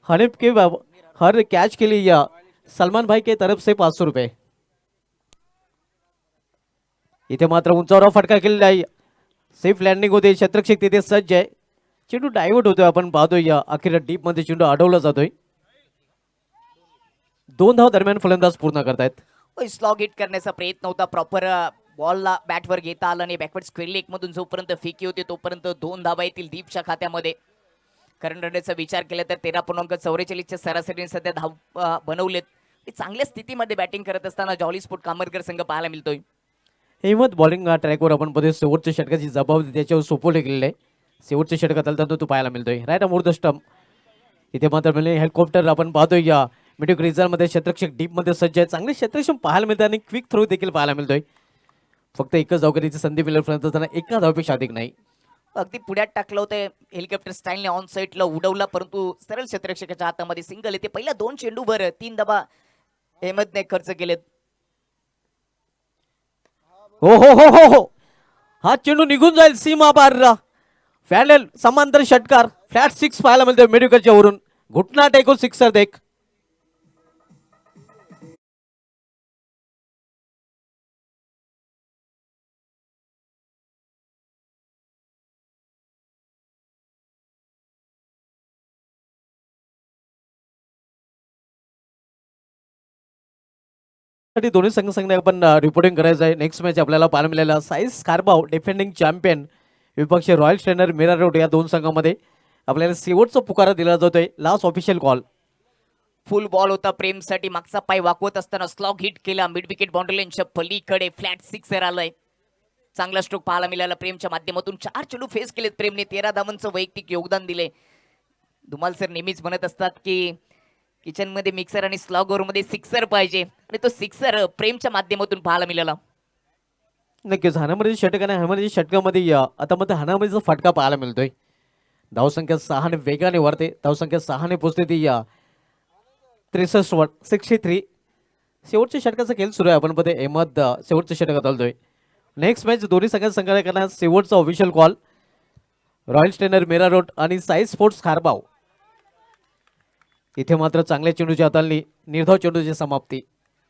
हनीफ के हर कैच के लिए सलमान भाई के तरफ से 500 रुपये. इथे मात्र उंचावर फटका केलेला आहे. सेफ लँडिंग होते. शतरक्षक तिथे सज्ज आहे. चेंडू डायव्हर्ट होतोय आपण पाहतोय. अखेर डीप मध्ये चेंडू अडवला जातोय. 2 धाव दरम्यान फलंदाज पूर्ण करतायत. स्लॉग हिट करण्याचा प्रयत्न होता. प्रॉपर बॉलला बॅटवर घेता आला नाही. बॅकवर्ड स्क्वेअर लेग मधून जोपर्यंत फेकी होते तोपर्यंत 2 धावा येतील दीपच्या खात्यामध्ये. करंट रनचा विचार केला तर 13.44च्या सरासरीने सध्या धाव बनवलेत. चांगल्या स्थितीमध्ये बॅटिंग करत असताना जॉली स्पोर्ट कामरकर संघ पाहायला मिळतोय. हेमत बॉलिंग ट्रॅकवर आपण पदे शेवटच्या षटकाची जबाबदारी त्याच्यावर सोपवले गेलेले आहे. शेवटच्या षटकात आला तो पाहायला मिळतोय. Right arm over the stump. इथे मात्र म्हणजे हेलिकॉप्टर आपण पाहतोय. मिडिक रिझर्व्हमध्ये शतरक्षक डीपमध्ये सज्ज आहे. चांगले शतरक्षक पाहायला मिळतं आणि क्विक थ्रो देखील पाहायला मिळतोय. फक्त एकच धावकरीची संधी मिळेपर्यंत त्यांना एका धावपेक्षा अधिक नाही. अगदी पुढ्यात टाकलं होतं हेलिकॉप्टर स्टाईलने ऑन साईडला उडवला परंतु सरळ शतरक्षकाच्या हातामध्ये सिंगल येते. पहिल्या 2 चेंडूवर 3 धावा अहमदने खर्च केलेत. हो हो हो हो हो हा चेंडू निघून जाईल सीमा पार. फॅलेल समांतर षटकार फ्लॅट 6 पाहायला मिळतोय मेडिकलच्या वरून. घुटना टेकून सिक्सर देख. दोन्ही संघ आपण रिपोर्टिंग करायचं आहे. नेक्स्ट मॅच आपल्याला पाहायला मिळाला साईस कारबाव डिफेंडिंग चॅम्पियन विपक्ष रॉयल स्ट्रेनर मीरा रोड या 2 संघामध्ये आपल्याला शेवटचा पुकारा दिला जातोय. Last official call. फुल बॉल होता प्रेमसाठी. मागचा पाय वाकवत असताना स्लॉग हिट केला. मिड विकेट बाउंड्रीच्या पलीकडे फ्लॅट 6 आलाय. चांगला स्ट्रोक पाहायला मिळाला प्रेमच्या माध्यमातून. 4 चेंडू फेस केलेत प्रेमने. 13 धावांचं वैयक्तिक योगदान दिले. धुमाल सर नेहमीच म्हणत असतात की किचन मध्ये मिक्सर आणि स्लॉगर मध्ये सिक्सर पाहिजे आणि तो सिक्सर प्रेमच्या माध्यमातून पाहायला मिळाला. नक्कीच हाणामध्ये षटक आणि हाणामध्ये षटकामध्ये आता मध्ये हाणामध्येचा फटका पाहायला मिळतोय. धावसंख्या 6 ने वेगाने वाढते. धावसंख्या 6 ने पोहोचते ती 63 वर 63. शेवटच्या षटकाचा खेळ सुरू आहे. आपण मध्ये अहमद शेवटच्या षटकात आलतोय. नेक्स्ट मॅच दोन्ही संघांना शेवटचा official call. Royal strainer Mira road आणि साई स्पोर्ट्स खारबाव. इथे मात्र चांगल्या चेंडूची हाताळणी. निर्धाव चेंडूची समाप्ती.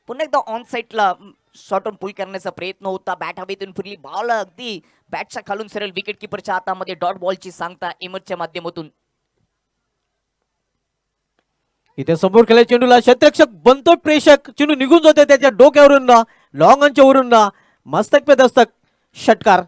पुन्हा एकदा ऑन साईडला शॉट ऑन पुल करण्याचा प्रयत्न होता. बॅट हवेतून फिरली. बॉल अगदी बॅटच्या खालून सरळ विकेट किपरच्या हातामध्ये. डॉट बॉलची सांगता एमच्या माध्यमातून. इथे समोर केल्या चेंडूला शतरक्षक बनतोय प्रेषक. चेंडू निघून जातोय त्याच्या डोक्यावरून लॉंग अंच्या वरून मस्तक पे दस्तक षटकार.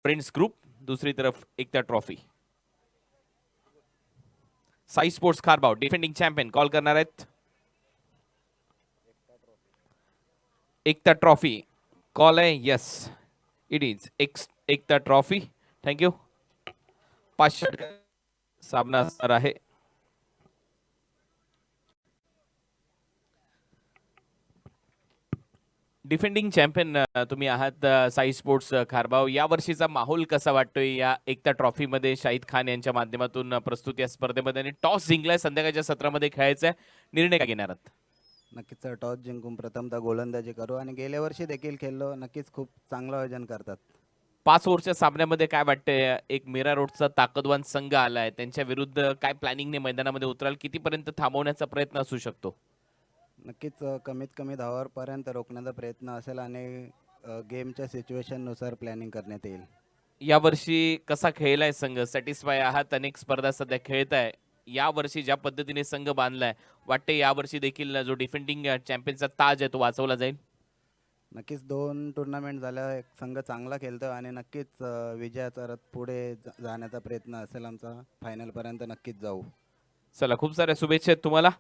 प्रिंस ग्रुप, दूसरी तरफ एकता trophy. Sai sports खारबाव defending champion call करणार आहेत। एकता ट्रॉफी कॉल आहे, yes it is Ekta trophy. Thank you. 500 सामना असणार आहे। डिफेंडिंग चॅम्पियन तुम्ही आहात साई स्पोर्ट्स खारबाव, या वर्षीचा माहोल कसा वाटतोय या एकता ट्रॉफी मध्ये? शाहिद खान यांच्या माध्यमातून प्रस्तुत या स्पर्धेमध्ये, आणि टॉस जिंकलाय, संध्याकाळच्या सत्रामध्ये खेळायचा निर्णय काय घेणार आहात? नक्कीच टॉस जिंकून प्रथमतः गोलंदाजी करू आणि गेल्या वर्षी देखील खेळलो, नक्कीच खूप चांगलं आयोजन करतात। 5 ओव्हरच्या सामन्यामध्ये काय वाटतंय? एक मीरा रोडचा ताकदवान संघ आलाय, त्यांच्या विरुद्ध काय प्लॅनिंगने मैदानामध्ये उतराल? कितीपर्यंत थांबवण्याचा प्रयत्न असू शकतो? नक्कीच कमीत कमी धावांपर्यंत रोखण्याचा प्रयत्न असेल आणि गेमच्या सिच्युएशननुसार प्लॅनिंग करण्यात येईल। या वर्षी कसा खेळलाय संघ? सॅटिस्फाय आहात? अनेक स्पर्धा सध्या खेळताय, या वर्षी ज्या पद्धतीने संघ बांधलाय, वाटते या वर्षी देखील जो डिफेंडिंग चॅम्पियनचा ताज आहे तो वाचवला जाईल? नक्कीच 2 टुर्नामेंट झाल्या, एक संघ चांगला खेळतो आणि नक्कीच विजयाचा रथ पुढे जाण्याचा प्रयत्न असेल आमचा, फायनलपर्यंत नक्कीच जाऊ। चला, खूप साऱ्या शुभेच्छा आहेत तुम्हाला।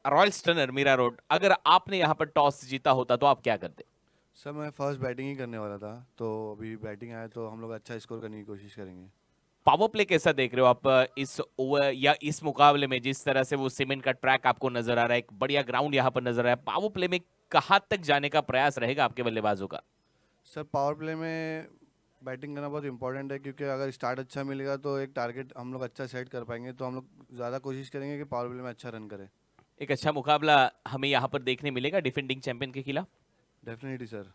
रॉयल स्टनर मीरा रोड, अगर आपने यहाँ पर टॉस जीता होता तो आप क्या करते? सर मैं फर्स्ट बैटिंग ही करने वाला था, तो अभी बैटिंग आया तो हम लोग अच्छा स्कोर करने की कोशिश करेंगे। पावर प्ले कैसा देख रहे हो आप इस ओवर या इस मुकाबले में? जिस तरह से वो सीमेंट का ट्रैक आपको नजर आ रहा है, एक बढ़िया ग्राउंड यहाँ पर नजर आ रहा है, पावर प्ले में कहाँ तक जाने का प्रयास रहेगा आपके बल्लेबाजों का? सर पावर प्ले में बैटिंग करना बहुत इंपॉर्टेंट है, क्योंकि अगर स्टार्ट अच्छा मिलेगा तो एक टारगेट हम लोग अच्छा सेट कर पाएंगे, तो हम लोग ज़्यादा कोशिश करेंगे कि पावर प्ले में अच्छा रन करें। एक अच्छा मुकाबला हमें यहाँ पर देखने मिलेगा डिफेंडिंग चैंपियन के खिलाफ। डेफिनेटली सर,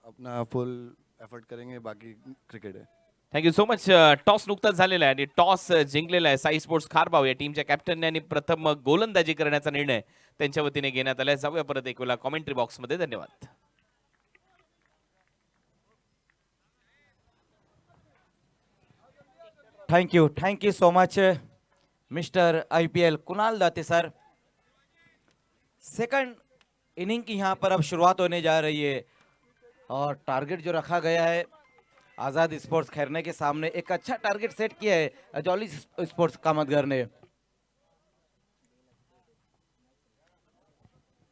अपना फुल एफर्ट करेंगे, बाकी क्रिकेट है। Thank you so much. टॉस नुकताच झालेला आहे आणि टॉस जिंकलेला आहे साई स्पोर्ट्स खारबाव या टीमच्या कॅप्टनने, आणि प्रथम गोलंदाजी करण्याचा निर्णय त्यांच्या वतीने घेण्यात आलाय। जाऊया परत एक वेळा कॉमेंट्री बॉक्समध्ये। धन्यवाद। Thank you so much mister IPL Kunal Date sir. Second inning की यहाँ पर अब शुरुआत होने जा रही है और टारगेट जो रखा गया है आज़ाद स्पोर्ट्स खैरने के सामने, एक अच्छा टारगेट सेट किया है जॉली स्पोर्ट्स कामतगर ने।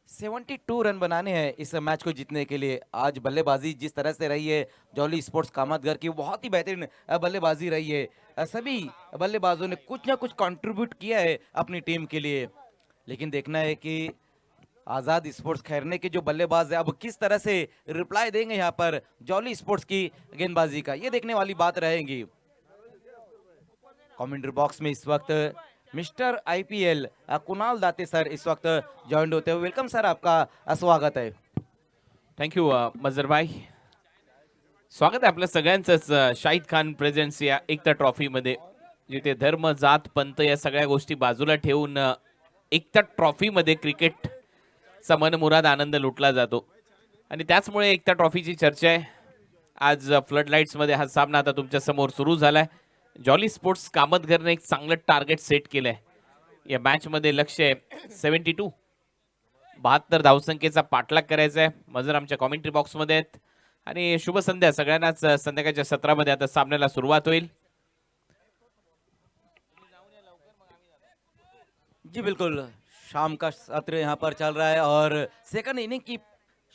72 रन बनाने हैं इस मैच को जीतने के लिए। आज बल्लेबाजी जिस तरह से रही है जॉली स्पोर्ट्स कामतगर की, बहुत ही बेहतरीन बल्लेबाजी रही है। सभी बल्लेबाजों ने कुछ ना कुछ कंट्रीब्यूट किया है अपनी टीम के लिए, लेकिन देखना है कि आज़ाद स्पोर्ट्स खैरने के जो बल्लेबाज है अब किस तरह से रिप्लाई देंगे यहाँ पर जॉली स्पोर्ट्स की गेंदबाजी का, ये देखने वाली बात रहेगी। कमेंट्री बॉक्स में इस वक्त mister IPL Kunal Date sir इस वक्त ज्वाइन होते हुए। वेलकम सर, आपका स्वागत है। थँक्यू मजर भाई, स्वागत आहे आपल्या सगळ्यांचंच शाहिद खान प्रेझेंट्स या एकता ट्रॉफीमध्ये, जिथे धर्म जात पंत या सगळ्या गोष्टी बाजूला ठेवून एकता ट्रॉफीमध्ये क्रिकेटचा मनमुराद आनंद लुटला जातो, आणि त्याचमुळे एकता ट्रॉफीची चर्चा आहे। आज फ्लड लाईट्समध्ये हा सामना आता तुमच्या समोर सुरू झालाय। जॉली स्पोर्ट्स कामतगरने एक चांगलं टार्गेट सेट केलंय। या मॅचमध्ये लक्ष्य आहे 72 72 धावसंख्येचा पाठलाग करायचा आहे। मजर आमच्या कॉमेंट्री बॉक्समध्ये आहेत, आणि शुभ संध्या सगळ्यांनाच। संध्याकाळच्या सत्रामध्ये आता सामन्याला सुरुवात होईल। जी बिल्कुल, शाम का सत्र यहाँ पर चल रहा है और सेकंड इनिंग की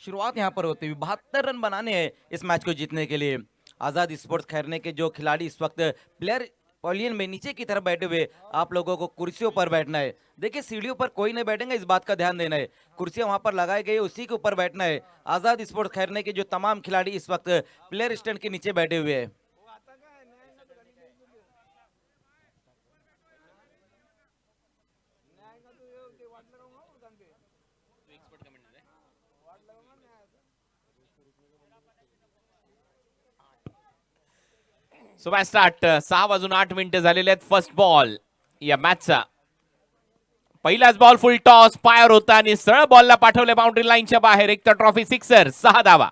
शुरुआत यहाँ पर होती हुई 72 रन बनाने हैं इस मैच को जीतने के लिए। आज़ाद स्पोर्ट्स खैरने के जो खिलाड़ी इस वक्त प्लेयर पॉलियन में नीचे की तरफ बैठे हुए, आप लोगों को कुर्सियों पर बैठना है। देखिए सीढ़ियों पर कोई नहीं बैठेंगे, इस बात का ध्यान देना है। कुर्सियां वहां पर लगाई गई, उसी के ऊपर बैठना है। आज़ाद स्पोर्ट्स खैरने के जो तमाम खिलाड़ी इस वक्त प्लेयर स्टैंड के नीचे बैठे हुए हैं। So match start. 6:08 झालेले आहेत। फर्स्ट बॉल या मॅचचा, पहिलाच बॉल फुल टॉस फायर होता आणि सरळ बॉलला पाठवले बाउंड्री लाईनच्या बाहेर। एकता ट्रॉफी सिक्सर, 6 धावा।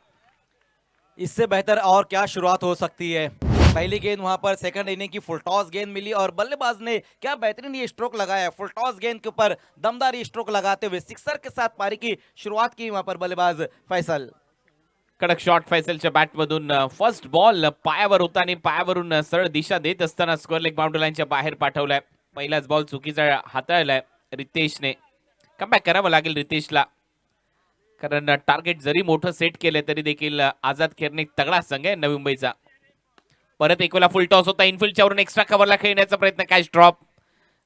इससे बेहतर और क्या शुरुआत हो सकती है। पहली गेंद वहां पर सेकंड इनिंग की फुल टॉस गेंद मिली और बल्लेबाज ने क्या बेहतरीन ये स्ट्रोक लगाया। फुल टॉस गेंद के ऊपर दमदार ये स्ट्रोक लगाते हुए सिक्सर के साथ पारी की शुरुआत की वहां पर बल्लेबाज फैसल। कडक शॉट फैसलच्या बॅट मधून फर्स्ट बॉल पायावर होता आणि पायावरून सरळ दिशा देत असताना स्क्वेअर लेग बाउंड्री लाईनच्या बाहेर पाठवलाय. पहिलाच बॉल चुकीचा हाताळलाय रितेशने. कमबॅक करावं लागेल रितेशला, कारण टार्गेट जरी मोठं सेट केलंय तरी देखील आझाद खेरणे तगडा संघ आहे नवी मुंबईचा. परत एक वेळा फुल टॉस होता इनफिल्डच्या वरून एक्स्ट्रा कव्हरला खेळण्याचा प्रयत्न, कॅच ड्रॉप.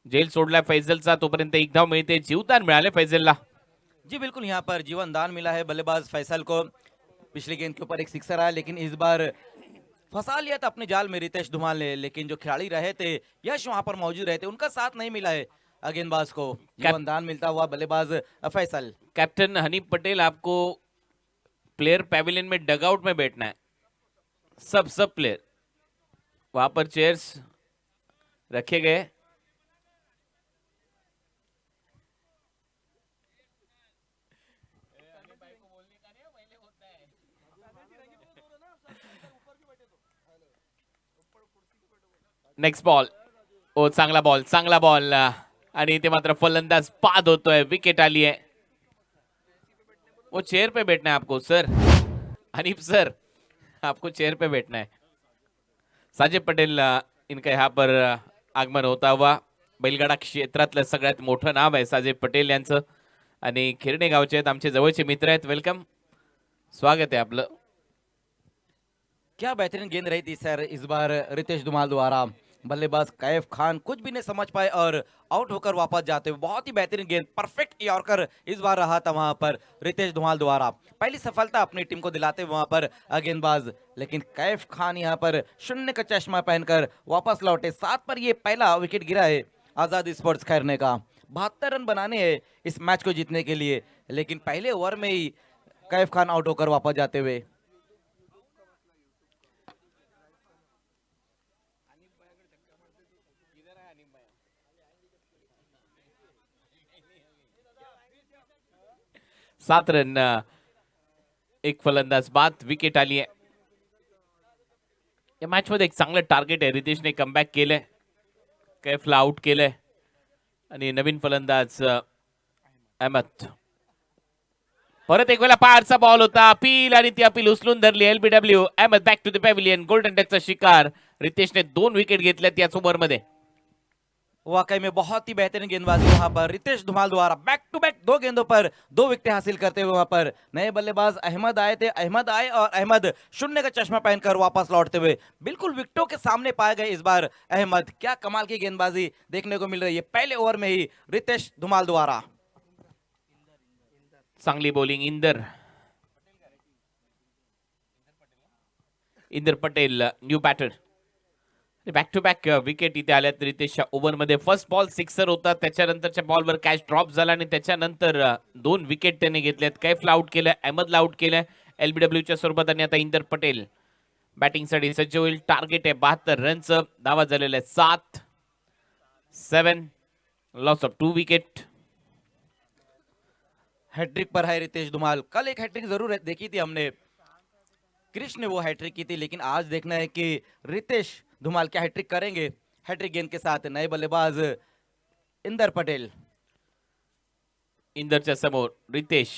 जेल सोडलाय फैजलचा, तोपर्यंत एक धाव मिळते. जीवदान मिळाले फैजलला. जी बिल्कुल, यहाँ पर जीवन दान मिला है बल्लेबाज फैसल को। पिछली गेंद के ऊपर एक सिक्सर आया, लेकिन इस बार फंसा लिया था अपने जाल में रितेश धुमाल ने, लेकिन जो खिलाड़ी रहे थे यश वहां पर मौजूद रहे थे, उनका साथ नहीं मिला है गेंदबाज को। जीवन दान मिलता हुआ बल्लेबाज फैसल। कैप्टन हनीफ पटेल, आपको प्लेयर पैविलियन में डगआउट में बैठना है। सब प्लेयर वहां पर चेयर्स रखे गए। नेक्स्ट बॉल, ओ चांगला बॉल आणि ते मात्र फलंदाज बाद होतोय. विकेट आली है. वो चेयर पे बैठना है आपको सर, हनीफ सर, आपको चेयर पे बैठना है. साजिद पटेल इनका यहाँ पर आगमन होता हुआ. बैलगाडा क्षेत्रातलं सगळ्यात मोठं नाव आहे साजिद पटेल यांचं आणि खिरणे गावचे आहेत, आमचे जवळचे मित्र आहेत. वेलकम, स्वागत आहे आपलं. क्या बेहतरीन गेंद रही थी सर इस बार रितेश धुमाल द्वारा। बल्लेबाज कैफ खान कुछ भी नहीं समझ पाए और आउट होकर वापस जाते हुए बहुत ही बेहतरीन गेंद, परफेक्ट यॉर्कर इस बार रहा था वहां पर रितेश धुमाल द्वारा। पहली सफलता अपनी टीम को दिलाते हुए वहां पर गेंदबाज, लेकिन कैफ खान यहां पर शून्य का चश्मा पहनकर वापस लौटे। 7 पर ये पहला विकेट गिरा है आजाद स्पोर्ट्स खैरने का। 72 रन बनाने हैं इस मैच को जीतने के लिए, लेकिन पहले ओवर में ही कैफ खान आउट होकर वापस जाते हुए। सात रन, एक फलंदाज बाद, विकेट आली आहे. या मॅच मध्ये एक चांगलं टार्गेट आहे. रितेशने कमबॅक केलंय, कैफला आउट केलंय आणि नवीन फलंदाज अहमद. परत एक वेळा पारचा बॉल होता, अपील आणि ती अपील उचलून धरली. LBW Ahmed back to the pavilion. Golden डकचा शिकार. रितेशने 2 विकेट घेतल्यात याच ओव्हर मध्ये. वाकई में बहुत ही बेहतरीन गेंदबाजी वहां पर रितेश धुमाल द्वारा। बैक टू बैक 2 गेंदों पर 2 विकेट हासिल करते हुए वहां पर नए बल्लेबाज अहमद आए थे। अहमद आए और अहमद शून्य का चश्मा पहनकर वापस लौटते हुए बिल्कुल विकेटों के सामने पाए गए इस बार अहमद। क्या कमाल की गेंदबाजी देखने को मिल रही है पहले ओवर में ही रितेश धुमाल द्वारा। चांगली bowling Inder Patel, new batter. Back to back wicket इथे आल्यात रितेशच्या ओव्हर मध्ये. फर्स्ट बॉल सिक्सर होता, त्याच्यानंतरच्या बॉलवर कॅच ड्रॉप झाला आणि त्याच्यानंतर 2 विकेट त्याने घेतल्यात. कैफला आउट केलंय, अहमदला आउट केलंय एलबीडब्ल्यूच्या स्वरूपात आणि आता इंदर पटेल बॅटिंगसाठी सज्ज होईल. टार्गेट आहे 72 रनचं. धावा झालेल्या 7, 7, लॉस ऑफ 2 विकेट. हैट्रिक पर है रितेश धुमाल। कल एक हैट्रिक जरूर देखी थी हमने, क्रिश ने वो हैट्रिक की थी, लेकिन आज देखना है कि रितेश धुमाल क्या हैट्रिक करेंगे। हैट्रिक गेंद के साथ नए बल्लेबाज इंदर पटेल। इंदरच्या समोर रितेश.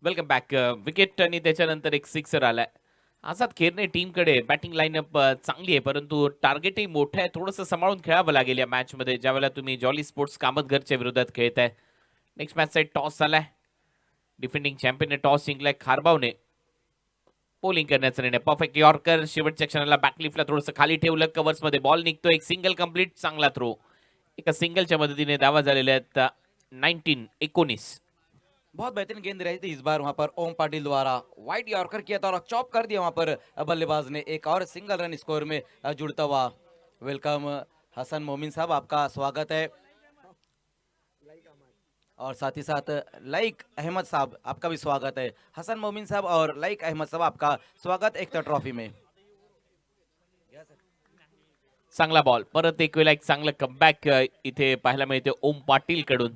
Welcome back. विकेट आणि त्याच्यानंतर एक सिक्सर आलाय. आझाद खेरणे टीमकडे बॅटिंग लाईनअप चांगली आहे, परंतु टार्गेटही मोठं आहे. थोडंसं सांभाळून खेळावं लागेल या मॅच मध्ये, ज्यावेळेला तुम्ही जॉली स्पोर्ट्स कामतघरच्या विरोधात खेळताय. नेक्स्ट मॅच साठी टॉस झालाय. डिफेंडिंग चॅम्पियनने टॉस जिंकलाय. खारबावने पोलिंग करण्याचा निर्णय. Perfect yorker. शेवटच्या क्षणाला बॅकलिफ्टला थोडंसं खाली ठेवलं. कव्हर्स मध्ये बॉल निघतो. एक सिंगल कंप्लीट. चांगला थ्रो. एका सिंगलच्या मदतीने दावा झालेले आहेत 19-19. बहुत बेहतरीन गेंद रही थी इस बार वहां पर ओम पाटिल द्वारा, वाइड यॉर्कर किया था और चॉप कर दिया वहां पर बल्लेबाज ने। एक और सिंगल रन स्कोर में जुड़ता हुआ। वेलकम हसन मोमिन साहब, आपका स्वागत है। और साथ ही साथ लाइक अहमद साहब, आपका भी स्वागत है। हसन मोमिन साहब और लाइक अहमद साहब, आपका स्वागत एकता ट्रॉफी में। चांगला बॉल. परत एक वेळा एक चांगलं कमबॅक इथे पाहायला मिळते ओम पाटील कडून.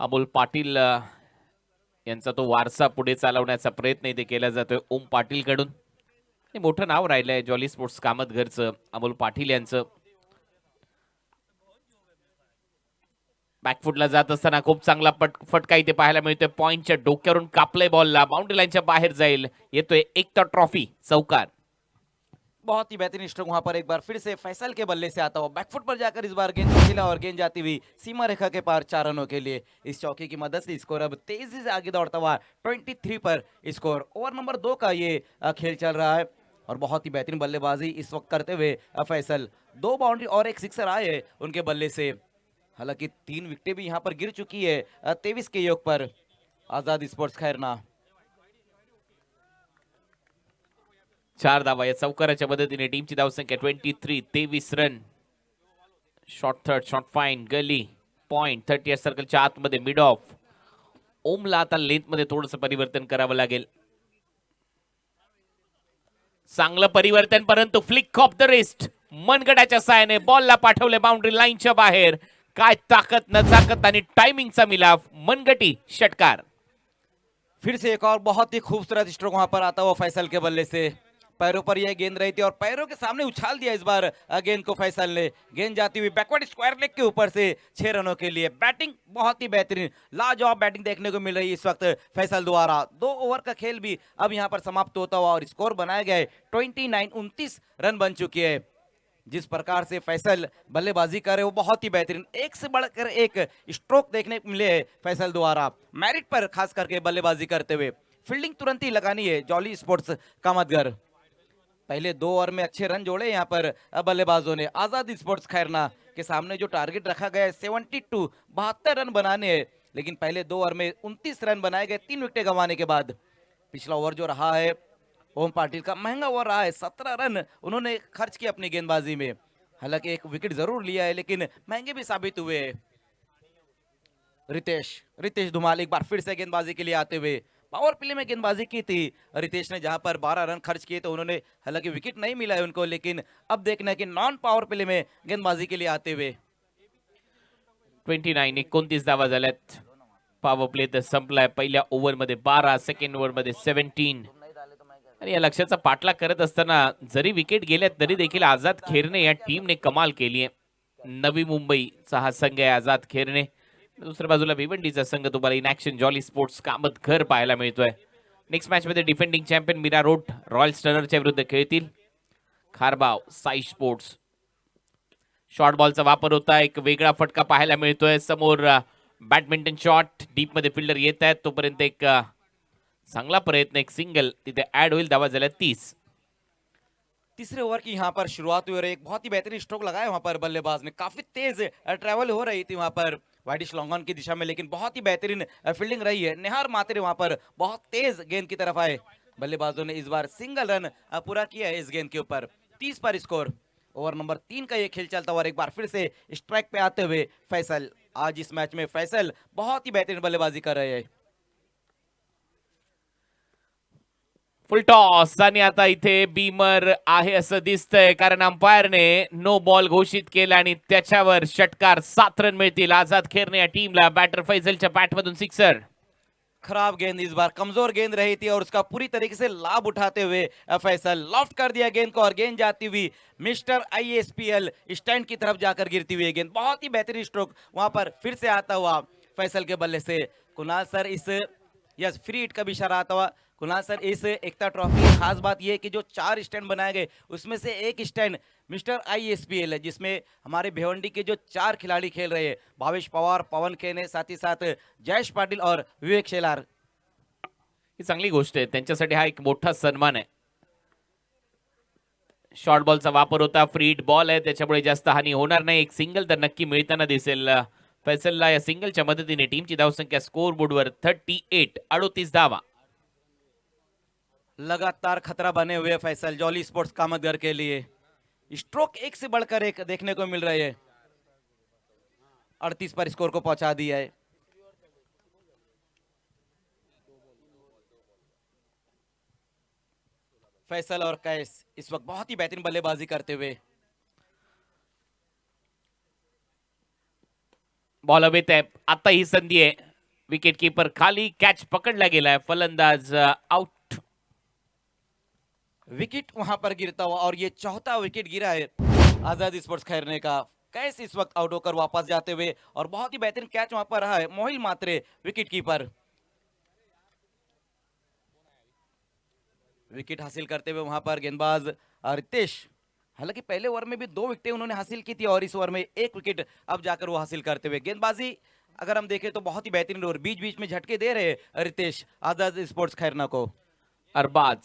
अमोल पाटील यांचा तो वारसा पुढे चालवण्याचा प्रयत्न इथे केला जातोय ओम पाटील कडून. हे मोठं नाव राहिलंय जॉली स्पोर्ट्स कामतघरचं अमोल पाटील यांचं. बॅकफुटला जात असताना खूप चांगला फटका इथे पाहायला मिळतोय. पॉइंटच्या डोक्यावरून कापलंय बॉलला. बाउंड्री लाईनच्या बाहेर जाईल. येतोय एकता ट्रॉफी चौकार. बहुत ही बेहतरीन स्ट्रोक वहां पर एक बार फिर से फैसल के बल्ले से आता हुआ बैकफुट पर जाकर इस बार गेंद को खेला और गेंद जाती हुई सीमा रेखा के पार 4 रनों के लिए। इस चौके की मदद से स्कोर अब तेजी से आगे दौड़ता हुआ 23 पर स्कोर। ओवर नंबर 2 का ये खेल चल रहा है और बहुत ही बेहतरीन बल्लेबाजी इस वक्त करते हुए फैसल। 2 बाउंड्री और एक सिक्सर आए हैं उनके बल्ले से। हालांकि 3 विकेटें भी यहाँ पर गिर चुकी है 23 के योग पर आजाद स्पोर्ट्स खैरना। 4 धावा या चौकाराच्या मदतीने टीमची धावसंख्या 23 run. Short third, short fine, gully point 30 सर्कलच्या आतमध्ये मिड ऑफ. ओमला आता लेंथ मध्ये थोडंसं परिवर्तन करावं लागेल. चांगलं परिवर्तन, परंतु फ्लिक ऑफ द रिस्ट. मनगटाच्या साहाय्याने बॉलला पाठवले बाउंड्री लाईनच्या बाहेर. काय ताकद, नजाकत आणि टायमिंगचा मिलाफ. मनगटी षटकार. फिर से एक और बहुत ही खूबसूरत स्ट्रोक वहां पर आता हुआ फैसल के बल्ले से। पैरों पर यह गेंद रही थी और पैरों के सामने उछाल दिया इस बार गेंद को फैसल ने। गेंद जाती हुई बैकवर्ड स्क्वायर लेग के ऊपर से 6 रनों के लिए। बैटिंग बहुत ही बेहतरीन, लाजवाब बैटिंग देखने को मिल रही है इस वक्त फैसल द्वारा। 2 ओवर का खेल भी अब यहां पर समाप्त होता हुआ और स्कोर बनाया गया है 29 रन बन चुकी है। जिस प्रकार से फैसल बल्लेबाजी करे वो बहुत ही बेहतरीन, एक से बढ़कर एक स्ट्रोक देखने को मिले हैं फैसल द्वारा। मैरिट पर खास करके बल्लेबाजी करते हुए फील्डिंग तुरंत ही लगानी है जॉली स्पोर्ट्स कामतघर। पहले 2 ओवर में अच्छे रन जोड़े यहाँ पर बल्लेबाजों ने। आजाद स्पोर्ट्स खैरना के सामने जो टारगेट रखा गया है 72 रन बनाने हैं, लेकिन पहले 2 ओवर में 29 रन बनाए गए 3 विकेटें गंवाने के बाद। पिछला ओवर जो रहा है ओम पाटिल का महंगा ओवर रहा है। 17 रन उन्होंने खर्च किए अपनी गेंदबाजी में। हालांकि एक विकेट जरूर लिया है लेकिन महंगे भी साबित हुए। रितेश धुमाल एक बार फिर से गेंदबाजी के लिए आते हुए। पावर प्ले में गेंदबाजी की थी रितेश ने, जहां पर 12 रन खर्च किए तो उन्होंने, हालांकि विकेट नहीं मिला है उनको, लेकिन अब देखना है कि नॉन पावर प्ले में गेंदबाजी के लिए आते हुए। 29 धावा झाल्यात. पॉवर प्ले तर संपलाय. पहिल्या ओव्हरमध्ये 12, सेकंड ओव्हरमध्ये 17. आणि या लक्ष्याचा पाठलाग करत असताना जरी विकेट गेल्यात तरी देखील आझाद खेरणे या टीमने कमाल केली आहे. नवी मुंबईचा हा संघ आहे आझाद खेरणे. दुसऱ्या बाजूला भिवंडीचा संघ तुम्हाला in action jolly sports Kamatghar पाहायला मिळतोय. नेक्स्ट मॅच मध्ये defending champion Mira road royal स्टनरच्या विरुद्ध खेळतील. खारबाव साई स्पोर्ट्स. शॉर्ट बॉलचा वापर होता. एक वेगळा फटका पाहायला मिळतोय. समोर बॅडमिंटन शॉट डीप मध्ये फिल्डर येत आहेत तोपर्यंत एक चांगला प्रयत्न, एक सिंगल तिथे ऍड होईल. धावा झाल्या 30. तीसरे ओवर की यहाँ पर शुरुआत हुई और एक बहुत ही बेहतरीन स्ट्रोक लगाया वहां पर बल्लेबाज ने। काफी तेज ट्रैवल हो रही थी वहां पर वाइडिश लॉन्गॉन की दिशा में, लेकिन बहुत ही बेहतरीन फील्डिंग रही है। निहार मात्रे वहां पर बहुत तेज गेंद की तरफ आए। बल्लेबाजों ने इस बार सिंगल रन पूरा किया है इस गेंद के ऊपर। 30 पर स्कोर। ओवर नंबर 3 का ये खेल चलता हुआ एक बार फिर से स्ट्राइक पे आते हुए फैसल। आज इस मैच में फैसल बहुत ही बेहतरीन बल्लेबाजी कर रहे हैं। फुल टॉस आणि आता इथे बीमर आहे असं दिसतंय, कारण अंपायरने नो बॉल घोषित केला आणि त्याच्यावर षटकार. 7 रन मिळतील आझाद खेरणे या टीमला. बॅटर फैजलच्या बॅटमधून सिक्सर. खराब गेंद, इस बार कमजोर गेंद रही थी और उसका पूरी तरीके से लाभ उठाते हुए फैसल लॉफ्ट कर दिया गेंद को और गेंद जाती हुई मिस्टर ISPL स्टैंड की तरफ जाकर गिरती हुई गेंद। बहुत ही बेहतरीन स्ट्रोक वहां पर फिर से आता हुआ फैसल के बल्ले से। कुणाल सर इस यस फ्री हिट का भी इशारा आता हुआ। कुणाल सर इस एकता ट्रॉफी की खास बात यह है कि जो 4 स्टैंड बनाए गए उसमें से एक स्टैंड मिस्टर ISPL है, जिसमें हमारे भिवंडी के जो 4 खिलाड़ी खेल रहे हैं, भावेश पवार, पवन खेने, साथ ही साथ जयेश पाटिल और विवेक शेलार। ही चांगली गोष्ट आहे, त्यांच्यासाठी हा एक मोठा सन्मान आहे. शॉर्ट बॉलचा वापर होता, फ्री हिट बॉल आहे, त्याच्यामुळे जास्त हानी होणार नाही. एक सिंगल तर नक्की मिळताना दिसेल फैसलला. या सिंगलच्या मदतीने टीमची धावसंख्या स्कोर बोर्डवर 38 धावा. लगातार खतरा बने हुए फैसल जॉली स्पोर्ट्स कामतगर के लिए। स्ट्रोक एक से बढ़कर एक देखने को मिल रही है। 38 पर स्कोर को पहुंचा दिया है। फैसल और कैस इस वक्त बहुत ही बेहतरीन बल्लेबाजी करते हुए। बॉल हवेत आहे, आता ही संधी आहे. विकेट कीपर खाली, कॅच पकडला गेलाय, फलंदाज आउट. विकेट वहां पर गिरता हुआ और ये चौथा विकेट गिरा है आजाद स्पोर्ट्स खैरने का। कैस इस वक्त आउट होकर वापस जाते हुए और बहुत ही बेहतरीन कैच वहां पर रहा है मोहिल मात्रे विकेट कीपर। विकेट हासिल करते हुए वहां पर गेंदबाज रितेश, हालांकि पहले ओवर में भी 2 विकेटें उन्होंने हासिल की थी और इस ओवर में 1 विकेट अब जाकर वो हासिल करते हुए। गेंदबाजी अगर हम देखें तो बहुत ही बेहतरीन और बीच बीच में झटके दे रहे हैं रितेश आजाद स्पोर्ट्स खैरना को। अरबाज,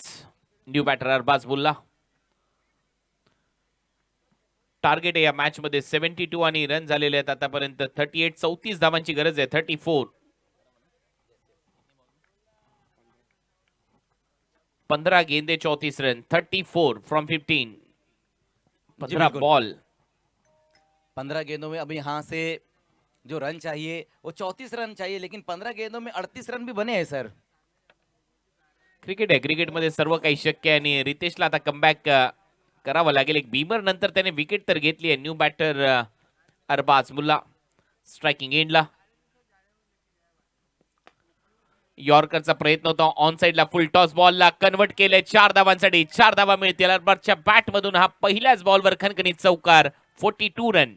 न्यू बॅटर अरबाज बुल्ला. टार्गेट आहे या मॅच मध्ये 72 आणि रन झालेले आहेत आतापर्यंत. 38, 34 धावांची गरज आहे. 34. 15 गेंदे 34 रन. 34 फ्रॉम 15. 15 बिल्कुल। बॉल. 15 गेंदों में अब यहाँ से जो रन चाहिए वो 34 रन चाहिए, लेकिन 15 गेंदों में 38 रन भी बने हैं सर। क्रिकेट आहे, क्रिकेटमध्ये सर्व काही शक्य आहे आणि रितेशला आता कमबॅक करावं लागेल. एक बीमर नंतर त्याने विकेट तर घेतली आहे. New batter Arbaz Mulla striking एंडला. यॉर्करचा प्रयत्न होता ऑन साइडला, फुल टॉस बॉलला कन्वर्ट केले. 4 धावांसाठी 4 धावा मिळतील. अरबाजच्या बॅट मधून हा पहिल्याच बॉलवर खणखणीत चौकार. 42 रन.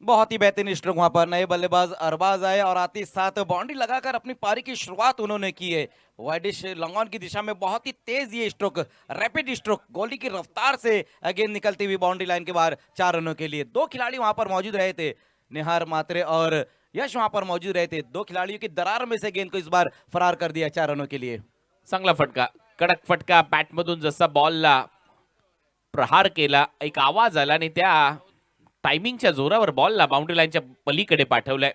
बहुत ही बेहतरीन स्ट्रोक वहां पर नए बल्लेबाज अरबाज आए और आते ही साथ बाउंड्री लगाकर अपनी पारी की शुरुआत उन्होंने की है। वाइडिश लॉन्ग ऑन की दिशा में बहुत ही तेज ये स्ट्रोक, रैपिड स्ट्रोक, गोली की रफ्तार से गेंद निकलती हुई बाउंड्री लाइन के बाहर 4 रनों के लिए। 2 खिलाड़ी वहां पर मौजूद रहे थे, निहार मात्रे और यश वहां पर मौजूद रहे थे। 2 खिलाड़ियों की दरार में से गेंद को इस बार फरार कर दिया 4 रनों के लिए। चांगला फटका, कडक फटका. बॅट मधून जसा बॉलला प्रहार केला, एक आवाज आला आणि त्या टायमिंगच्या जोरावर बॉलला बाउंड्री लाईनच्या पलीकडे पाठवलाय.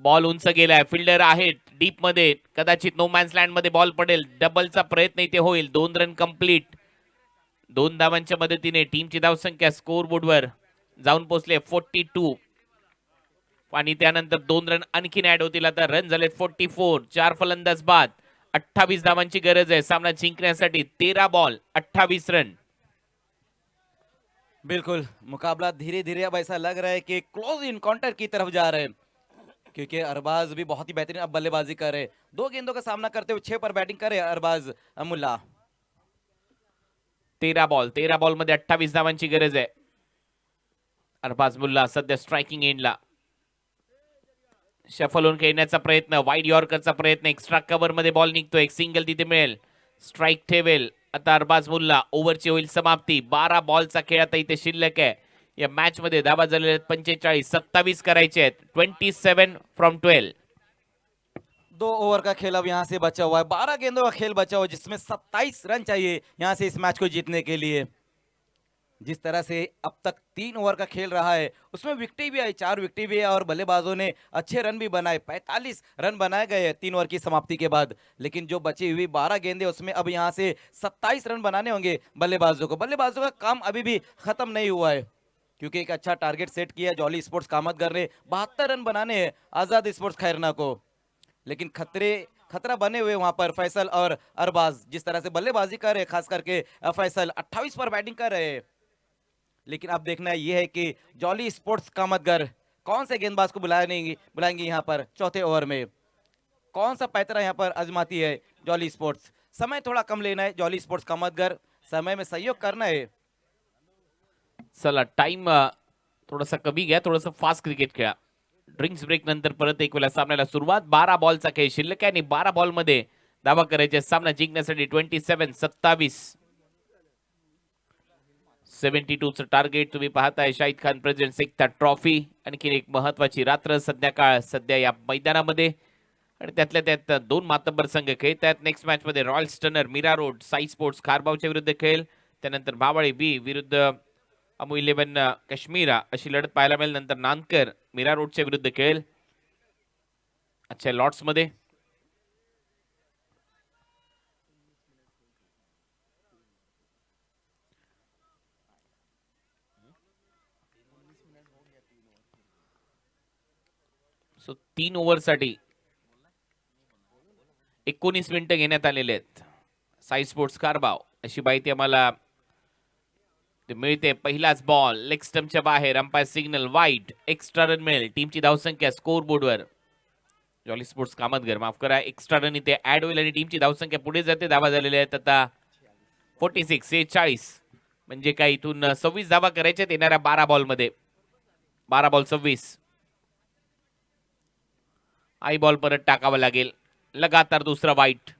बॉल उंच गेलाय, फिल्डर आहे डीप मध्ये, कदाचित नो मॅन्स लँड मध्ये बॉल पडेल. डबलचा प्रयत्न इथे होईल. 2 रन कंप्लीट. 2 धावांच्या मदतीने टीमची धावसंख्या स्कोर बोर्डवर जाऊन पोहोचले 42 आणि त्यानंतर 2 रन आणखीन ऍड होतील. आता रन झाले 44. 4 फलंदाज बाद. 28 धावांची गरज आहे सामना जिंकण्यासाठी. 13 बॉल 28 रन. बिल्कुल, मुकाबला धीरे धीरे अब ऐसा लग रहा है कि क्लोज इनकाउंटर की तरफ जा रहे हैं, क्योंकि अरबाज भी बहुत ही बेहतरीन अब बल्लेबाजी कर रहे हैं। 2 गेंदों का सामना करते हुए 6 पर बैटिंग करे अरबाज मुल्ला। 13 बॉल मध्ये 28 धावांची गरज आहे. अरबाज मुल्ला सध्या स्ट्रायकिंग एंडला. शफल होऊन खेळण्याचा प्रयत्न, वाईड यॉर्करचा प्रयत्न, एक्स्ट्रा कव्हर मध्ये बॉल निघतो. एक सिंगल तिथे मिळेल, स्ट्राइक ठेवेल. आता अरबाज मुल्ला. ओव्हरची होईल समाप्ती. 12 बॉलचा खेळ आता इथे शिल्लक आहे. या मॅच मध्ये धावा झालेल्या आहेत 45. 27 करायचे आहेत. 27 फ्रॉम 12. 2 ओवर का खेल अब यहाँ से बचा हुआ है। 12 गेंदों का खेल बचा हुआ है, जिसमें 27 रन चाहिए यहाँ से इस मैच को जीतने के लिए। जिस तरह से अब तक 3 ओवर का खेल रहा है उसमें विकेटें भी आई, 4 विकेटें भी है और बल्लेबाजों ने अच्छे रन भी बनाए। 45 रन बनाए गए 3 ओवर की समाप्ति के बाद, लेकिन जो बची हुई 12 गेंदें उसमें अब यहाँ से 27 रन बनाने होंगे बल्लेबाजों को। बल्लेबाजों का काम अभी भी खत्म नहीं हुआ है, क्योंकि एक अच्छा टारगेट सेट किया जॉली स्पोर्ट्स कामतगर ने। 72 रन बनाने हैं आजाद स्पोर्ट्स खैरना को, लेकिन खतरा बने हुए वहां पर फैसल और अरबाज। जिस तरह से बल्लेबाजी कर रहे हैं, खास करके फैसल 28 पर बैटिंग कर रहे हैं, लेकिन अब देखना यह है कि जॉली स्पोर्ट्स कामतगर कौन से गेंदबाज को बुलाएंगे यहाँ पर चौथे ओवर में, कौन सा पैतरा यहाँ पर आजमाती है जॉली स्पोर्ट्स। समय थोड़ा कम लेना है जॉली स्पोर्ट्स कामतगर, समय में सहयोग करना है। चला टाइम थोडासा कमी घ्या, थोडंसं फास्ट क्रिकेट खेळा. ड्रिंक्स ब्रेक नंतर परत एक वेळा सामन्याला सुरुवात. 12 बॉलचा खेळ शिल्लक आहे आणि 12 बॉल मध्ये दावा करायचे सामना जिंकण्यासाठी 27-27. 72 चं टार्गेट. तुम्ही पाहताय शाहिद खान प्रेझेंट्स एकता ट्रॉफी. आणखी एक महत्वाची रात्र संध्याकाळ सध्या या मैदानामध्ये आणि त्यातल्या त्यात दोन मातब्बर संघ खेळत आहेत. नेक्स्ट मॅच मध्ये royal stunner Mira road Sai sports खारबावच्या विरुद्ध खेळ, त्यानंतर भावाळी बी विरुद्ध अमू 11 काश्मीरा अशी लढत पाहायला मिळेल. नंतर नानकर मीरा रोडच्या विरुद्ध खेळ अच्छा लॉट्स मध्ये. सो 3 ओव्हरसाठी 19 मिनिटं घेण्यात आलेले आहेत. साई स्पोर्ट्स कारबाव अशी माहिती आम्हाला मिळते. पहिलाच बॉल लेग स्टंपच्या बाहेर, umpire signal wide, extra run मिळेल. टीमची धावसंख्या स्कोर बोर्डवर जॉली स्पोर्ट्स कामतगर माफ करा एक्स्ट्रा रन इथे ऍड होईल आणि टीमची धावसंख्या पुढे जाते. धावा झालेल्या आहेत आता 46 म्हणजे काय इथून 26 धावा करायच्यात येणाऱ्या 12 बॉल मध्ये. 12 बॉल 26. आई बॉल परत टाकावा लागेल. लगातार दूसरा वाइट.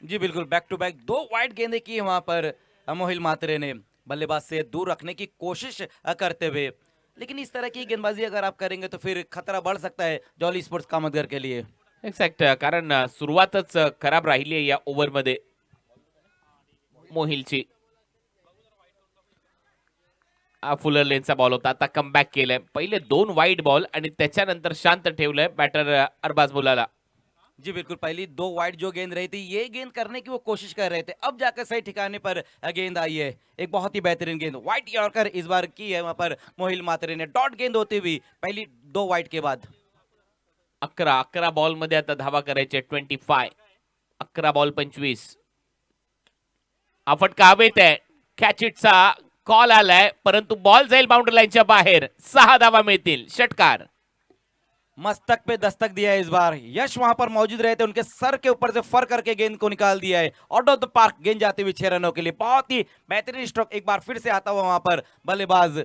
जी बिल्कुल, बैक टू बैक 2 वाइड गेंदें की वहां पर मोहिल मात्रे ने बल्लेबाज से दूर रखने की कोशिश करते हुए, लेकिन इस तरह की गेंदबाजी अगर आप करेंगे तो फिर खतरा बढ़ सकता है जॉली स्पोर्ट्स कामतगर के लिए. एक्झॅक्ट, कारण सुरुवातच खराब राहिली आहे या ओव्हर मध्ये मोहिलची. फुलर लेनचा बॉल होता, आता कमबॅक केलंय. पहिले 2 वाईड बॉल आणि त्याच्यानंतर शांत ठेवलंय बॅटर अरबाज मुलाला. जी बिल्कुल, पहली 2 वाइड जो गेंद रही थी ये गेंद करने की वो कोशिश कर रहे थे, अब जाकर सही ठिकाने पर गेंद आई है. एक बहुत ही बेहतरीन गेंद वाइड यॉर्कर इस बार की है वहां पर मोहिल मात्रे ने. डॉट गेंद होती हुई पहली 2 वाइड के बाद 11 बॉल मध्ये आता धावा करायचे 25. 11 बॉल 25. हा फटका हवेत आहे. कॅच इटचा कॉल आलाय परंतु बॉल जाईल बाउंड्री लाईनच्या बाहेर. 6 धावा मिळतील. षटकार. मस्तक पे दस्तक दिया है इस बार. यश वहां पर मौजूद रहे थे, उनके सर के ऊपर से फर करके गेंद को निकाल दिया है. आउट ऑफ द पार्क गेंद जाती हुई 6 रनों के लिए. बहुत ही बेहतरीन स्ट्रोक एक बार फिर से आता हुआ वहां पर बल्लेबाज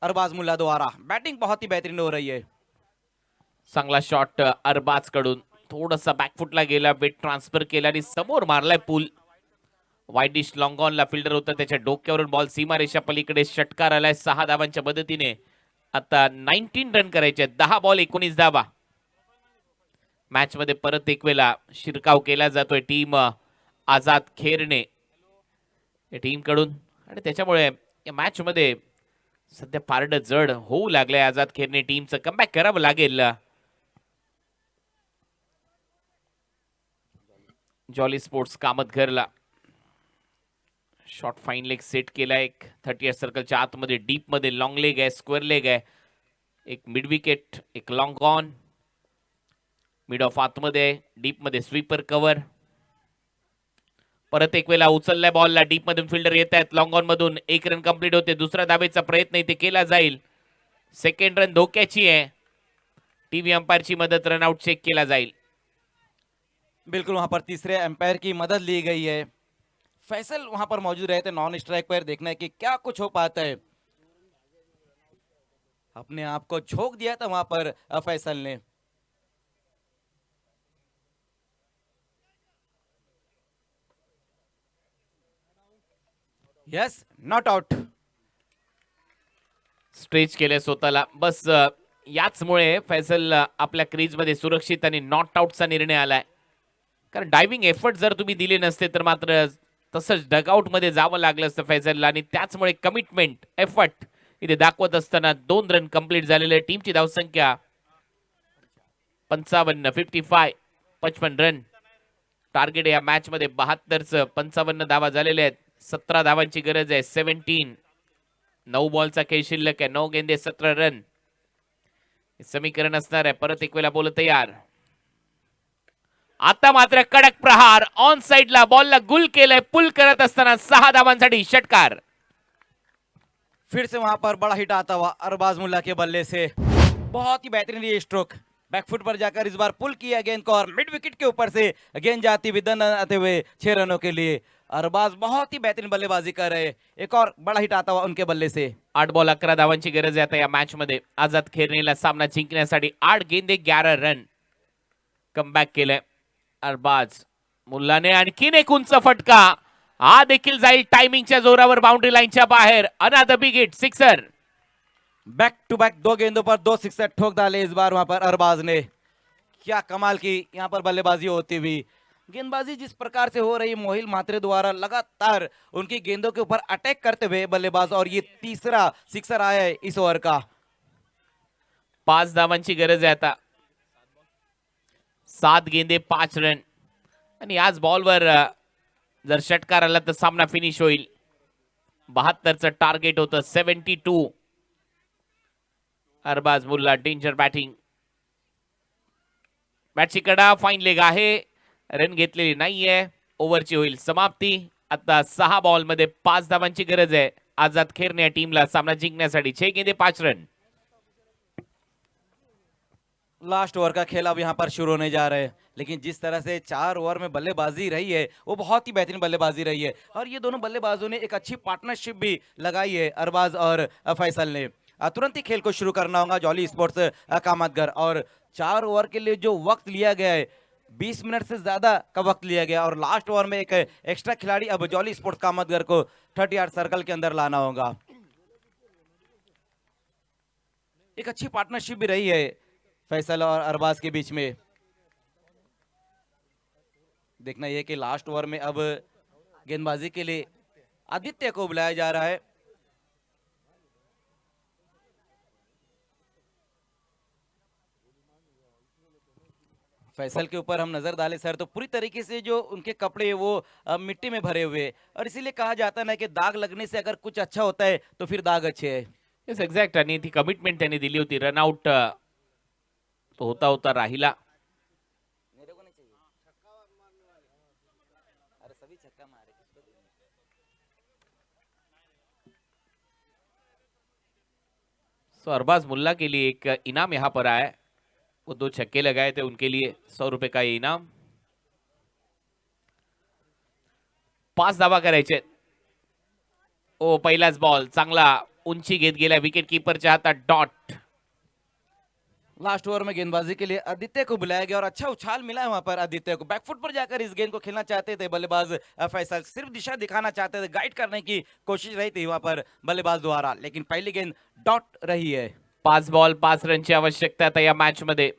अरबाज मुल्ला द्वारा. बैटिंग बहुत ही बेहतरीन हो रही है. चांगला शॉट अरबाज कडून. थोडासा बॅकफुटला गेला, वेट ट्रान्सफर केला आणि समोर मारलाय पूल. वाईडिश लॉंग ऑनला फिल्डर होता, त्याच्या डोक्यावरून बॉल सीमारेषा पलीकडे. षटकार आलाय 6 धावांच्या मदतीने. आता 19 रन करायचे. 10 बॉल 19 धावा. मॅच मध्ये परत एक वेळा शिरकाव केला जातोय टीम आझाद खेरणे या टीम कडून आणि त्याच्यामुळे या मॅच मध्ये सध्या पारड जड होऊ लागलंय आझाद खेरणे टीमचं. कमबॅक करावं लागेल. जॉली स्पोर्ट्स कामतघरला शॉर्ट फाईन लेग सेट केला. एक 38 सर्कलच्या आतमध्ये डीप मध्ये लॉंग लेग आहे, स्क्वेअर लेग आहे, एक मिड विकेट, एक लॉंग ऑन. मिड ऑफ आतमध्ये, डीप मध्ये स्वीपर कव्हर. परत एक वेळा उचललाय बॉलला. डीप मधून फिल्डर येत आहेत. लॉंग ऑन मधून 1 रन कंप्लीट होते. दुसरा धावेचा प्रयत्न इथे केला जाईल. सेकंड रन धोक्याची आहे. टीव्ही अंपायरची मदत रनआउट चेक केला जाईल. बिल्कुल, वहां पर तीसरे अंपायर की मदद ली गई है. फैसल वहां पर मौजूद रहे थे नॉन स्ट्राइक पर. देखना है कि क्या कुछ हो पाता है. अपने आप को झोंक दिया था वहां पर फैसल ने. Yes, not out. स्ट्रेच केले स्वतःला. बस याचमुळे फैसल आपल्या क्रीज मध्ये सुरक्षित आणि नॉट आउटचा निर्णय आलाय. कारण डायव्हिंग एफर्ट जर तुम्ही दिले नसते तर मात्र तसंच डगआउट मध्ये जावं लागलं असतं फैजलला आणि त्याचमुळे कमिटमेंट एफर्ट इथे दाखवत असताना 2 रन कंप्लीट झालेले. टीमची धावसंख्या 55 रन. टार्गेट या मॅच मध्ये 72चं 55 धावा झालेले आहेत. 17 धावांची गरज आहे. 17. 9 बॉलचा खेळ शिल्लक आहे. 9 गेंदे 17 रन समीकरण असणार आहे. परत एक वेळा बोल तयार. आता मात्र कडक प्रहार. ऑन साइडला बॉलला गुल केलंय. पुल करत असताना 6 धावांसाठी षटकार. फिर से वहां पर बड़ा हिट आता हुआ अरबाज मुल्ला के बल्ले से. बहुत ही बेहतरीन ये स्ट्रोक, बैकफुट पर जाकर इस बार पुल किया गेंद को और मिड विकेट के ऊपर से गेंद जाती हुई दन आते हुए 6 रनों के लिए। अरबाज बहुत ही बेहतरीन बल्लेबाजी कर रहे, एक और बड़ा हिट आता हुआ उनके बल्ले से। 8 बॉल 11 धावांची गरज आहे आता या मॅच मध्ये आझाद खेरणेला सामना जिंकण्यासाठी 8 गेंदे 11 रन कमबॅक केलंय अरबाज मुल्लाने आणखीन एक उंच फटका हा देखील जाईल टायमिंगच्या जोरावर बाउंड्री लाईनच्या बाहेर another big hit sixer back to back 2 गेंदों पर 2 सिक्सर ठोक डाले इस बार वहां पर अरबाज ने। क्या कमाल की यहाँ पर बल्लेबाजी होती हुई, गेंदबाजी जिस प्रकार से हो रही मोहिल म्हात्रे द्वारा लगातार उनकी गेंदों के ऊपर अटैक करते हुए बल्लेबाज, और ये तीसरा सिक्सर आया है इस ओवर का। 5 धावांची गरज आहे आता 7 गेंदे 5 रन आणि आज बॉलवर जर षटकार आला तर सामना फिनिश होईल 72चं टार्गेट होतं 72 अरबाज मुल्ला डेंजर बॅटिंग बॅटची कडा फाईन लेग आहे रन घेतलेली नाहीये ओव्हरची होईल समाप्ती आता 6 बॉल मध्ये 5 धावांची गरज आहे आझाद खेरणे या टीमला सामना जिंकण्यासाठी 6 गेंदे 5 रन लास्ट ओवर का खेल अब यहाँ पर शुरू होने जा रहे हैं, लेकिन जिस तरह से 4 ओवर में बल्लेबाजी रही है वो बहुत ही बेहतरीन बल्लेबाजी रही है, और ये दोनों बल्लेबाजों ने एक अच्छी पार्टनरशिप भी लगाई है अरबाज और फैसल ने। तुरंत ही खेल को शुरू करना होगा जॉली स्पोर्ट्स कामतगर, और 4 ओवर के लिए जो वक्त लिया गया है 20 मिनट से ज्यादा का वक्त लिया गया, और लास्ट ओवर में एक एक्स्ट्रा खिलाड़ी अब जॉली स्पोर्ट्स कामतगर को 30 यार्ड सर्कल के अंदर लाना होगा। एक अच्छी पार्टनरशिप भी रही है फैसल और अरबाज के बीच में। देखना यह कि लास्ट ओवर में अब गेंदबाजी के लिए आदित्य को बुलाया जा रहा है। फैसल के ऊपर हम नजर डालें सर तो पूरी तरीके से जो उनके कपड़े वो मिट्टी में भरे हुए, और इसीलिए कहा जाता है ना कि दाग लगने से अगर कुछ अच्छा होता है तो फिर दाग अच्छे है। येस एक्झॅक्ट आणि ती कमिटमेंट त्यांनी दिली होती रनआउट तो होता होता राहिला सो अरबाज मुल्ला के लिए एक इनाम यहां पर आया है, वो 2 छक्के लगाए थे उनके लिए 100 रुपए का ये इनाम। 5 धावा करायचे ओ पहिलाच बॉल चांगला उंची घेत गेला विकेट कीपरच्या हातात डॉट। लास्ट ओवर में गेंदबाजी के लिए आदित्य को बुलाया गया और अच्छा उछाल मिला है वहां पर आदित्य को। बैकफुट पर जाकर इस गेंद को खेलना चाहते थे बल्लेबाज फैसल, सिर्फ दिशा दिखाना चाहते थे, गाइड करने की कोशिश रही थी वहां पर बल्लेबाज द्वारा, लेकिन पहली गेंद डॉट रही है। 5 बॉल 5 रनची आवश्यकता आता या मॅच मध्ये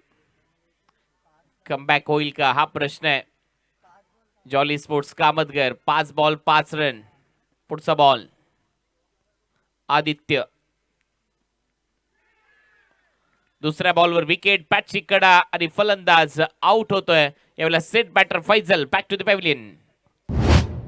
कमबॅक होईल का हा प्रश्न आहे। Jolly sports Kamatghar 5 ball 5 run. पुढचा बॉल आदित्य, दुसऱ्या बॉलवर विकेट पॅटची कडा आणि फलंदाज आउट होतोय यावेळेला set batter Faizal back to the pavilion.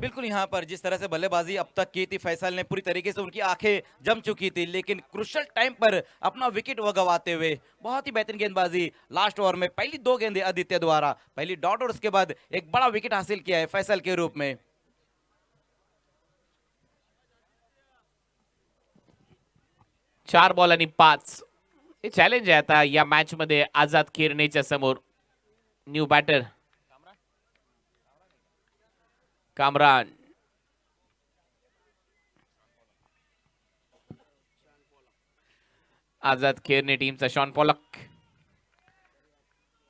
बिल्कुल यहाँ पर जिस तरह से बल्लेबाजी अब तक की थी फैसल ने पूरी तरीके से उनकी आंखें जम चुकी थी, लेकिन क्रुशियल टाइम पर अपना विकेट वो गवाते हुए बहुत ही बेहतरीन गेंदबाजी लास्ट ओवर में। पहली 2 गेंदें आदित्य द्वारा, पहली डॉट और उसके बाद एक बड़ा विकेट हासिल किया है फैसल के रूप में। 4 बॉल आणि 5 हे चॅलेंज आहे आता या मॅच मध्ये आझाद खेरणेच्या समोर। न्यू बॅटर कामरान, आझाद खेरणे टीमचा Shaun Pollock,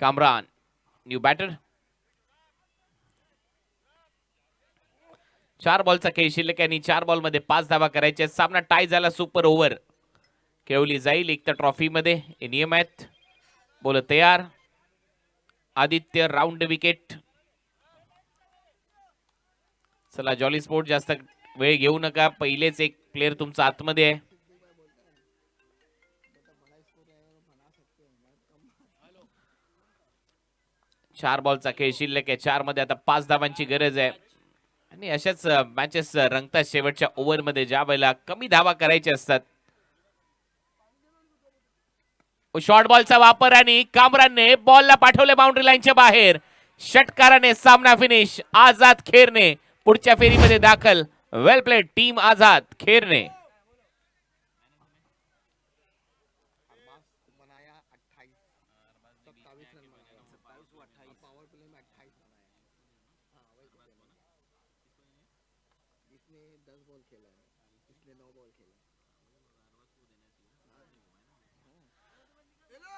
Kamran new batter. 4 बॉलचा खेळ शिल्लक आणि 4 बॉल मध्ये 5 धावा करायचे। सामना टाय झाला, सुपर ओव्हर खेळवली जाईल एकता ट्रॉफी मध्ये, हे नियम आहेत। बोल तयार, आदित्य राऊंड विकेट। चला जॉली स्पोर्ट जास्त वेळ घेऊ नका, पहिलेच एक प्लेयर तुमचा आतमध्ये आहे। चार बॉलचा खेळ शिल्लक आहे, 4 मध्ये आता 5 धावांची गरज आहे आणि अशाच मॅचेस रंगतात शेवटच्या ओव्हर मध्ये ज्या वेळेला कमी धावा करायचे असतात। शॉर्ट बॉलचा वापर आणि कामरानने बॉलला पाठवले बाउंड्री लाईनच्या बाहेर। षटकाराने सामना फिनिश, आझाद खेरणे पुढच्या फेरीमध्ये दाखल। Well played team Azad Kherne.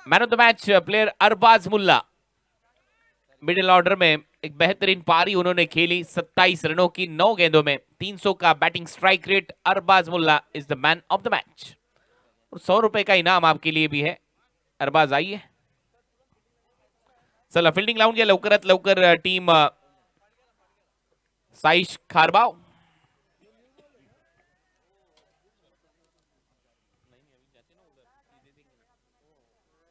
Man of the match player Arbaz Mulla. Middle order में एक बेहतरीन पारी उन्होंने खेली, 27 रनों की 9 गेंदों में, 300 का batting strike rate. Arbaz Mulla is the man of the match. और 100 रुपए का इनाम आपके लिए भी है। अरबाज आइए, चला फिल्डिंग लावून घ्या लवकरात लवकर टीम साईश खारबाव।